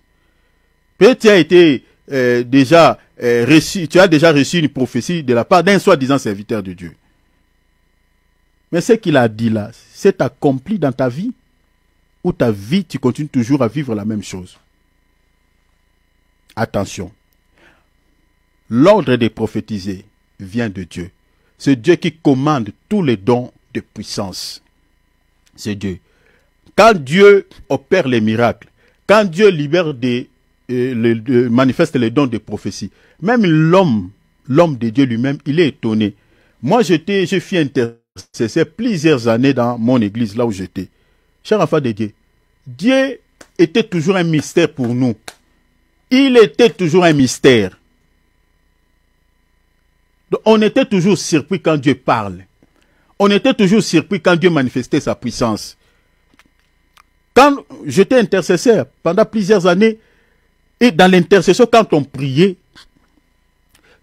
Speaker 1: Peut-être tu as été tu as déjà reçu une prophétie de la part d'un soi-disant serviteur de Dieu. Mais ce qu'il a dit là, c'est accompli dans ta vie? Ou ta vie, tu continues toujours à vivre la même chose? Attention. L'ordre de prophétiser vient de Dieu. C'est Dieu qui commande tous les dons de puissance. C'est Dieu. Quand Dieu opère les miracles, quand Dieu libère manifeste les dons de prophétie, même l'homme de Dieu lui-même, il est étonné. Moi, je fus intercesseur plusieurs années dans mon église, là où j'étais. Cher enfant de Dieu, Dieu était toujours un mystère pour nous. Il était toujours un mystère. Donc, on était toujours surpris quand Dieu parle. On était toujours surpris quand Dieu manifestait sa puissance. Quand j'étais intercesseur pendant plusieurs années, et dans l'intercession, quand on priait,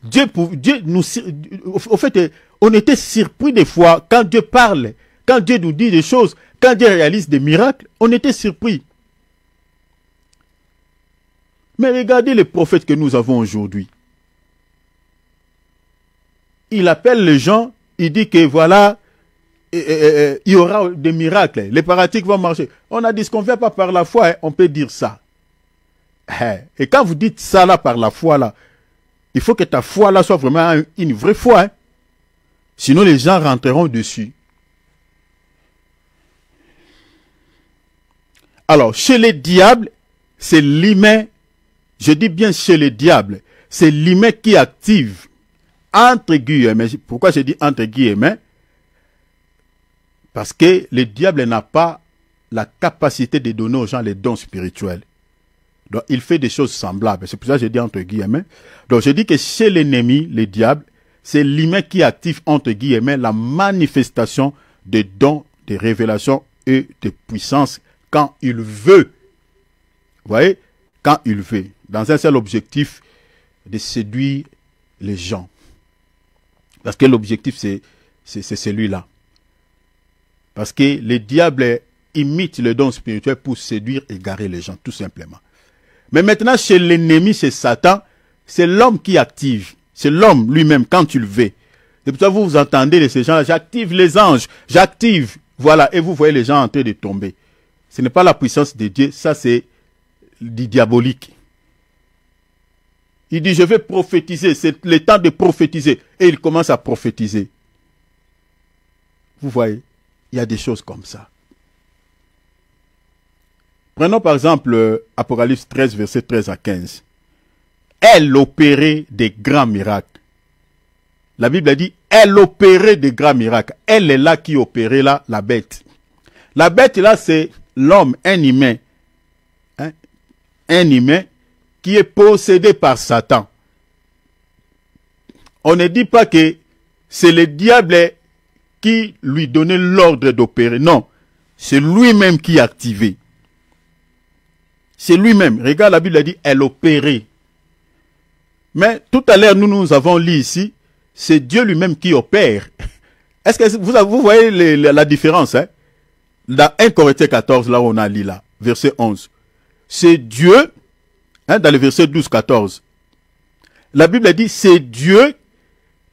Speaker 1: Dieu nous... Au fait, on était surpris des fois quand Dieu parle, quand Dieu nous dit des choses, quand Dieu réalise des miracles, on était surpris. Mais regardez les prophètes que nous avons aujourd'hui. Il appelle les gens, il dit que voilà, il y aura des miracles, les paralytiques vont marcher. On a dit ce qu'on ne fait pas par la foi, on peut dire ça. Et quand vous dites ça là par la foi là, il faut que ta foi là soit vraiment une vraie foi. Sinon les gens rentreront dessus. Alors, chez les diables, c'est l'humain, je dis bien chez les diables, c'est l'humain qui active, entre guillemets. Pourquoi je dis entre guillemets? Parce que le diable n'a pas la capacité de donner aux gens les dons spirituels. Donc, il fait des choses semblables. C'est pour ça que je dis entre guillemets. Donc, je dis que chez l'ennemi, le diable, c'est l'humain qui active, entre guillemets, la manifestation des dons, des révélations et de puissance quand il veut. Vous voyez? Quand il veut. Dans un seul objectif, de séduire les gens. Parce que l'objectif, c'est celui-là. Parce que le diable imite le don spirituel pour séduire, égarer les gens, tout simplement. Mais maintenant, chez l'ennemi, chez Satan, c'est l'homme qui active. C'est l'homme lui-même, quand tu le veux. C'est pour ça que vous entendez ces gens-là, j'active les anges, j'active. Voilà, et vous voyez les gens en train de tomber. Ce n'est pas la puissance de Dieu, ça c'est du diabolique. Il dit, je vais prophétiser, c'est le temps de prophétiser. Et il commence à prophétiser. Vous voyez, il y a des choses comme ça. Prenons par exemple Apocalypse 13, versets 13 à 15. Elle opérait des grands miracles. La Bible a dit, elle opérait des grands miracles. Elle est là qui opérait là, la bête. La bête là, c'est l'homme, un humain. Hein? Un humain qui est possédé par Satan. On ne dit pas que c'est le diable qui lui donnait l'ordre d'opérer. Non, c'est lui-même qui activait. C'est lui-même. Regarde, la Bible a dit, elle opérait. Mais tout à l'heure, nous avons lu ici, c'est Dieu lui-même qui opère. Est-ce que vous voyez la différence, hein? Dans 1 Corinthiens 14, là où on a lu là, verset 11. C'est Dieu, hein, dans le verset 12-14. La Bible a dit, c'est Dieu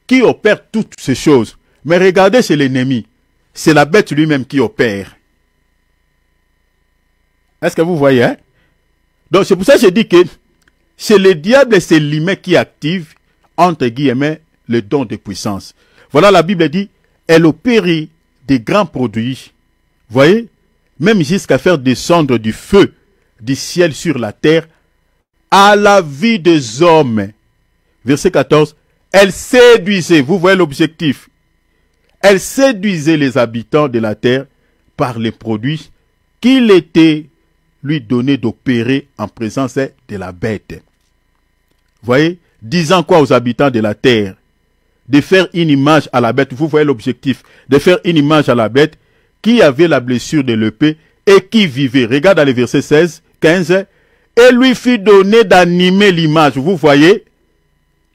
Speaker 1: qui opère toutes ces choses. Mais regardez chez l'ennemi, c'est la bête lui-même qui opère. Est-ce que vous voyez, hein? Donc c'est pour ça que je dis que chez le diable, c'est l'humain qui active, entre guillemets, le don de puissance. Voilà, la Bible dit, elle opérait des grands produits. Voyez, même jusqu'à faire descendre du feu du ciel sur la terre à la vie des hommes. Verset 14, elle séduisait, vous voyez l'objectif, elle séduisait les habitants de la terre par les produits qu'il était lui donné d'opérer en présence de la bête. Voyez, disant quoi aux habitants de la terre? De faire une image à la bête, vous voyez l'objectif, de faire une image à la bête qui avait la blessure de l'épée et qui vivait. Regarde dans les versets 16, 15, et lui fit donner d'animer l'image. Vous voyez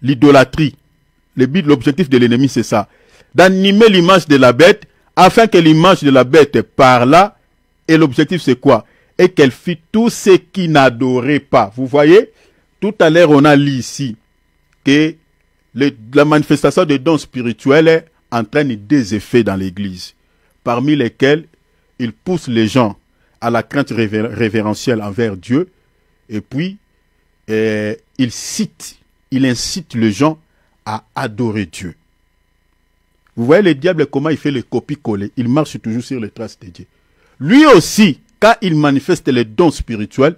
Speaker 1: l'idolâtrie. L'objectif de l'ennemi, c'est ça. D'animer l'image de la bête afin que l'image de la bête parlât. Et l'objectif, c'est quoi? Et qu'elle fit tout ce qui n'adorait pas. Vous voyez, tout à l'heure, on a lu ici que la manifestation des dons spirituels entraîne des effets dans l'Église, parmi lesquels il pousse les gens à la crainte révérentielle envers Dieu, et puis il incite les gens à adorer Dieu. Vous voyez le diable comment il fait le copier-coller, il marche toujours sur les traces de Dieu. Lui aussi, quand il manifeste les dons spirituels,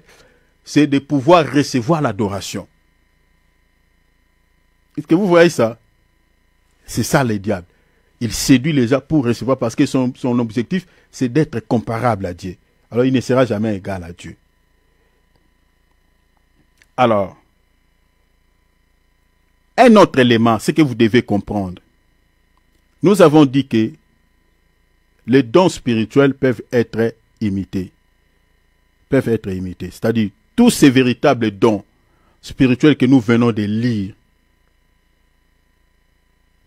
Speaker 1: c'est de pouvoir recevoir l'adoration. Est-ce que vous voyez ça? C'est ça le diable. Il séduit les gens pour recevoir parce que son objectif, c'est d'être comparable à Dieu. Alors, il ne sera jamais égal à Dieu. Alors, un autre élément, c'est que vous devez comprendre. Nous avons dit que les dons spirituels peuvent être imités. C'est-à-dire, tous ces véritables dons spirituels que nous venons de lire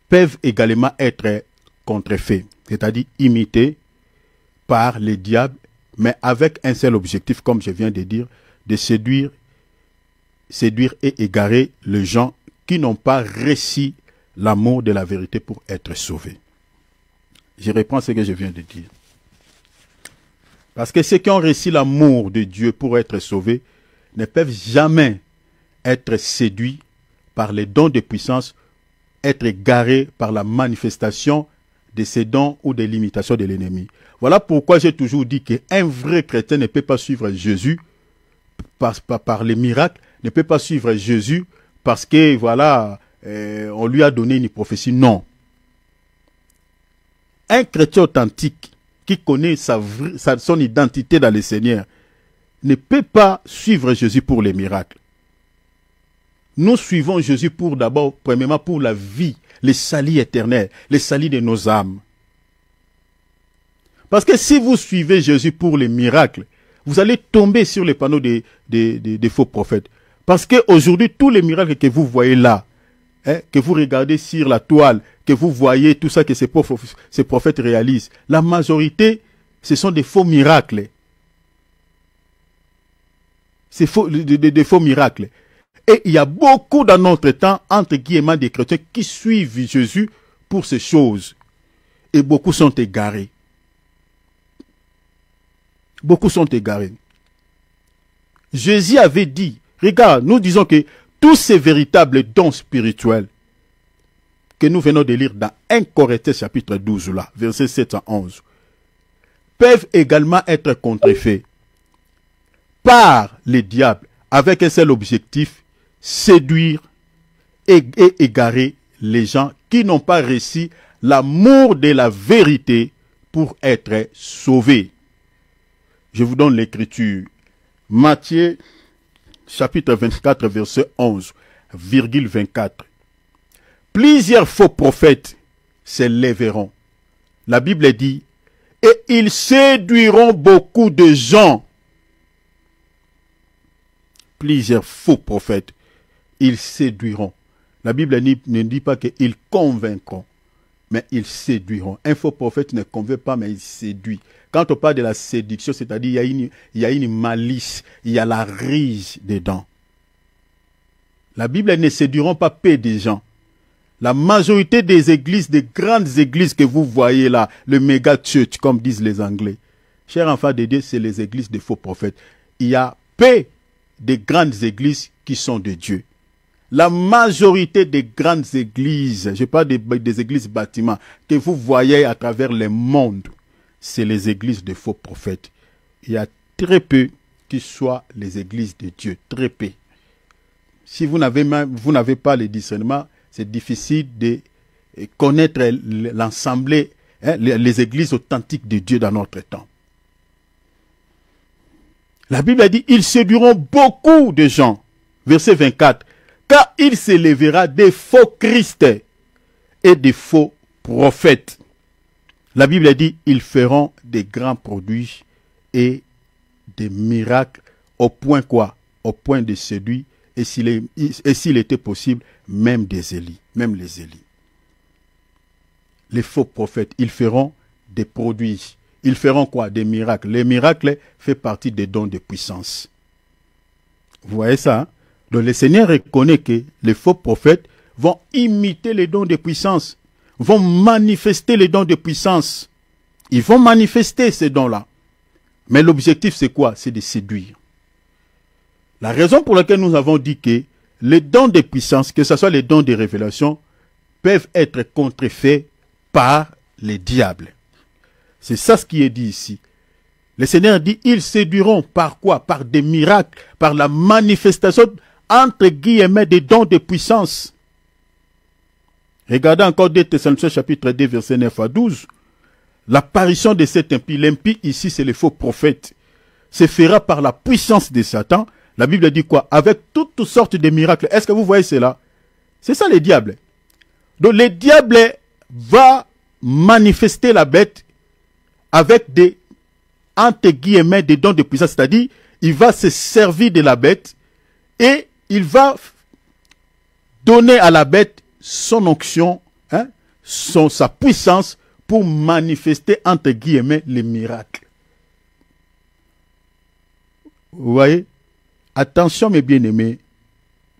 Speaker 1: peuvent également être contrefaits, c'est-à-dire imités par les diables, mais avec un seul objectif, comme je viens de dire, de séduire et égarer les gens qui n'ont pas reçu l'amour de la vérité pour être sauvés. Je reprends ce que je viens de dire. Parce que ceux qui ont reçu l'amour de Dieu pour être sauvés ne peuvent jamais être séduits par les dons de puissance, être égarés par la manifestation de ces dons ou des limitations de l'ennemi. Voilà pourquoi j'ai toujours dit qu'un vrai chrétien ne peut pas suivre Jésus par les miracles, ne peut pas suivre Jésus parce que voilà, on lui a donné une prophétie. Non. Un chrétien authentique qui connaît son identité dans le Seigneur ne peut pas suivre Jésus pour les miracles. Nous suivons Jésus pour d'abord, premièrement, pour la vie, le salut éternel, le salut de nos âmes. Parce que si vous suivez Jésus pour les miracles, vous allez tomber sur les panneaux des faux prophètes. Parce qu'aujourd'hui, tous les miracles que vous voyez là, que vous regardez sur la toile, que vous voyez tout ça que ces prophètes réalisent, la majorité, ce sont des faux miracles. C'est des faux miracles. Et il y a beaucoup dans notre temps, entre guillemets, des chrétiens qui suivent Jésus pour ces choses. Et beaucoup sont égarés. Beaucoup sont égarés. Jésus avait dit, regarde, nous disons que tous ces véritables dons spirituels que nous venons de lire dans 1 Corinthiens chapitre 12, là, verset 7 à 11, peuvent également être contrefaits par les diables avec un seul objectif, séduire et égarer les gens qui n'ont pas reçu l'amour de la vérité pour être sauvés. Je vous donne l'écriture. Matthieu chapitre 24 verset 11, virgule 24. Plusieurs faux prophètes s'élèveront. La Bible dit, et ils séduiront beaucoup de gens. Plusieurs faux prophètes, ils séduiront. La Bible ne dit pas qu'ils convaincront, mais ils séduiront. Un faux prophète ne convainc pas, mais il séduit. Quand on parle de la séduction, c'est-à-dire il y a une malice, il y a la ruse dedans. La Bible ne séduiront pas peu de gens. La majorité des églises, des grandes églises que vous voyez là, le méga church, comme disent les Anglais, chers enfants de Dieu, c'est les églises de faux prophètes. Il y a peu de grandes églises qui sont de Dieu. La majorité des grandes églises, je parle des églises bâtiments, que vous voyez à travers le monde, c'est les églises de faux prophètes. Il y a très peu qui soient les églises de Dieu, très peu. Si vous n'avez pas le discernement, c'est difficile de connaître l'ensemble, les églises authentiques de Dieu dans notre temps. La Bible a dit, ils séduiront beaucoup de gens. Verset 24. Car il s'élèvera des faux Christ et des faux prophètes. La Bible a dit, ils feront des grands produits et des miracles au point quoi? Au point de séduire, et s'il était possible, même des Élis, même les Élis. Les faux prophètes, ils feront des produits. Ils feront quoi? Des miracles. Les miracles font partie des dons de puissance. Vous voyez ça, hein? Donc le Seigneur reconnaît que les faux prophètes vont imiter les dons de puissance, vont manifester les dons de puissance. Ils vont manifester ces dons-là. Mais l'objectif c'est quoi? C'est de séduire. La raison pour laquelle nous avons dit que les dons de puissance, que ce soit les dons de révélation, peuvent être contrefaits par les diables. C'est ça ce qui est dit ici. Le Seigneur dit, ils séduiront par quoi? Par des miracles, par la manifestation entre guillemets des dons de puissance. Regardez encore 2 Thessaloniciens chapitre 2 verset 9 à 12. L'apparition de cet impie, l'impie ici c'est le faux prophète, se fera par la puissance de Satan. La Bible dit quoi? Avec toutes sortes de miracles. Est-ce que vous voyez cela? C'est ça les diables. Donc le diable va manifester la bête avec des, entre guillemets, des dons de puissance. C'est-à-dire, il va se servir de la bête et il va donner à la bête son onction, hein, sa puissance pour manifester, entre guillemets, les miracles. Vous voyez? Attention mes bien-aimés,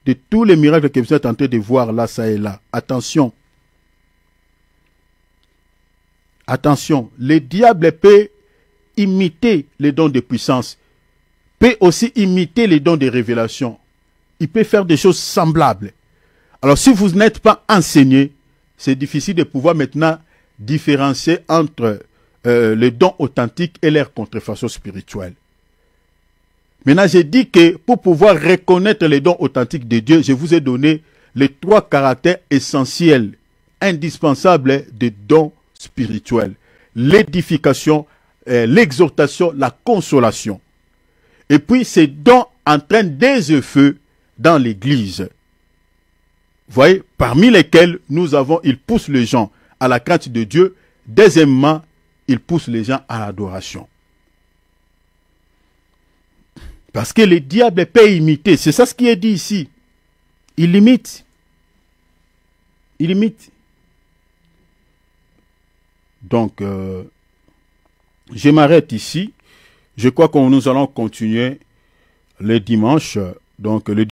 Speaker 1: de tous les miracles que vous êtes en train de voir là, ça et là. Attention. Attention, le diable peut imiter les dons de puissance, peut aussi imiter les dons de révélation. Il peut faire des choses semblables. Alors si vous n'êtes pas enseigné, c'est difficile de pouvoir maintenant différencier entre les dons authentiques et leur contrefaçon spirituelle. Maintenant, j'ai dit que pour pouvoir reconnaître les dons authentiques de Dieu, je vous ai donné les 3 caractères essentiels, indispensables des dons spirituels. L'édification, l'exhortation, la consolation. Et puis, ces dons entraînent des feux dans l'église. Vous voyez, parmi lesquels nous avons, ils poussent les gens à la crainte de Dieu. Deuxièmement, ils poussent les gens à l'adoration. Parce que le diable peut imiter. C'est ça ce qui est dit ici. Il imite. illimite. Donc, je m'arrête ici. Je crois que nous allons continuer le dimanche. Donc, le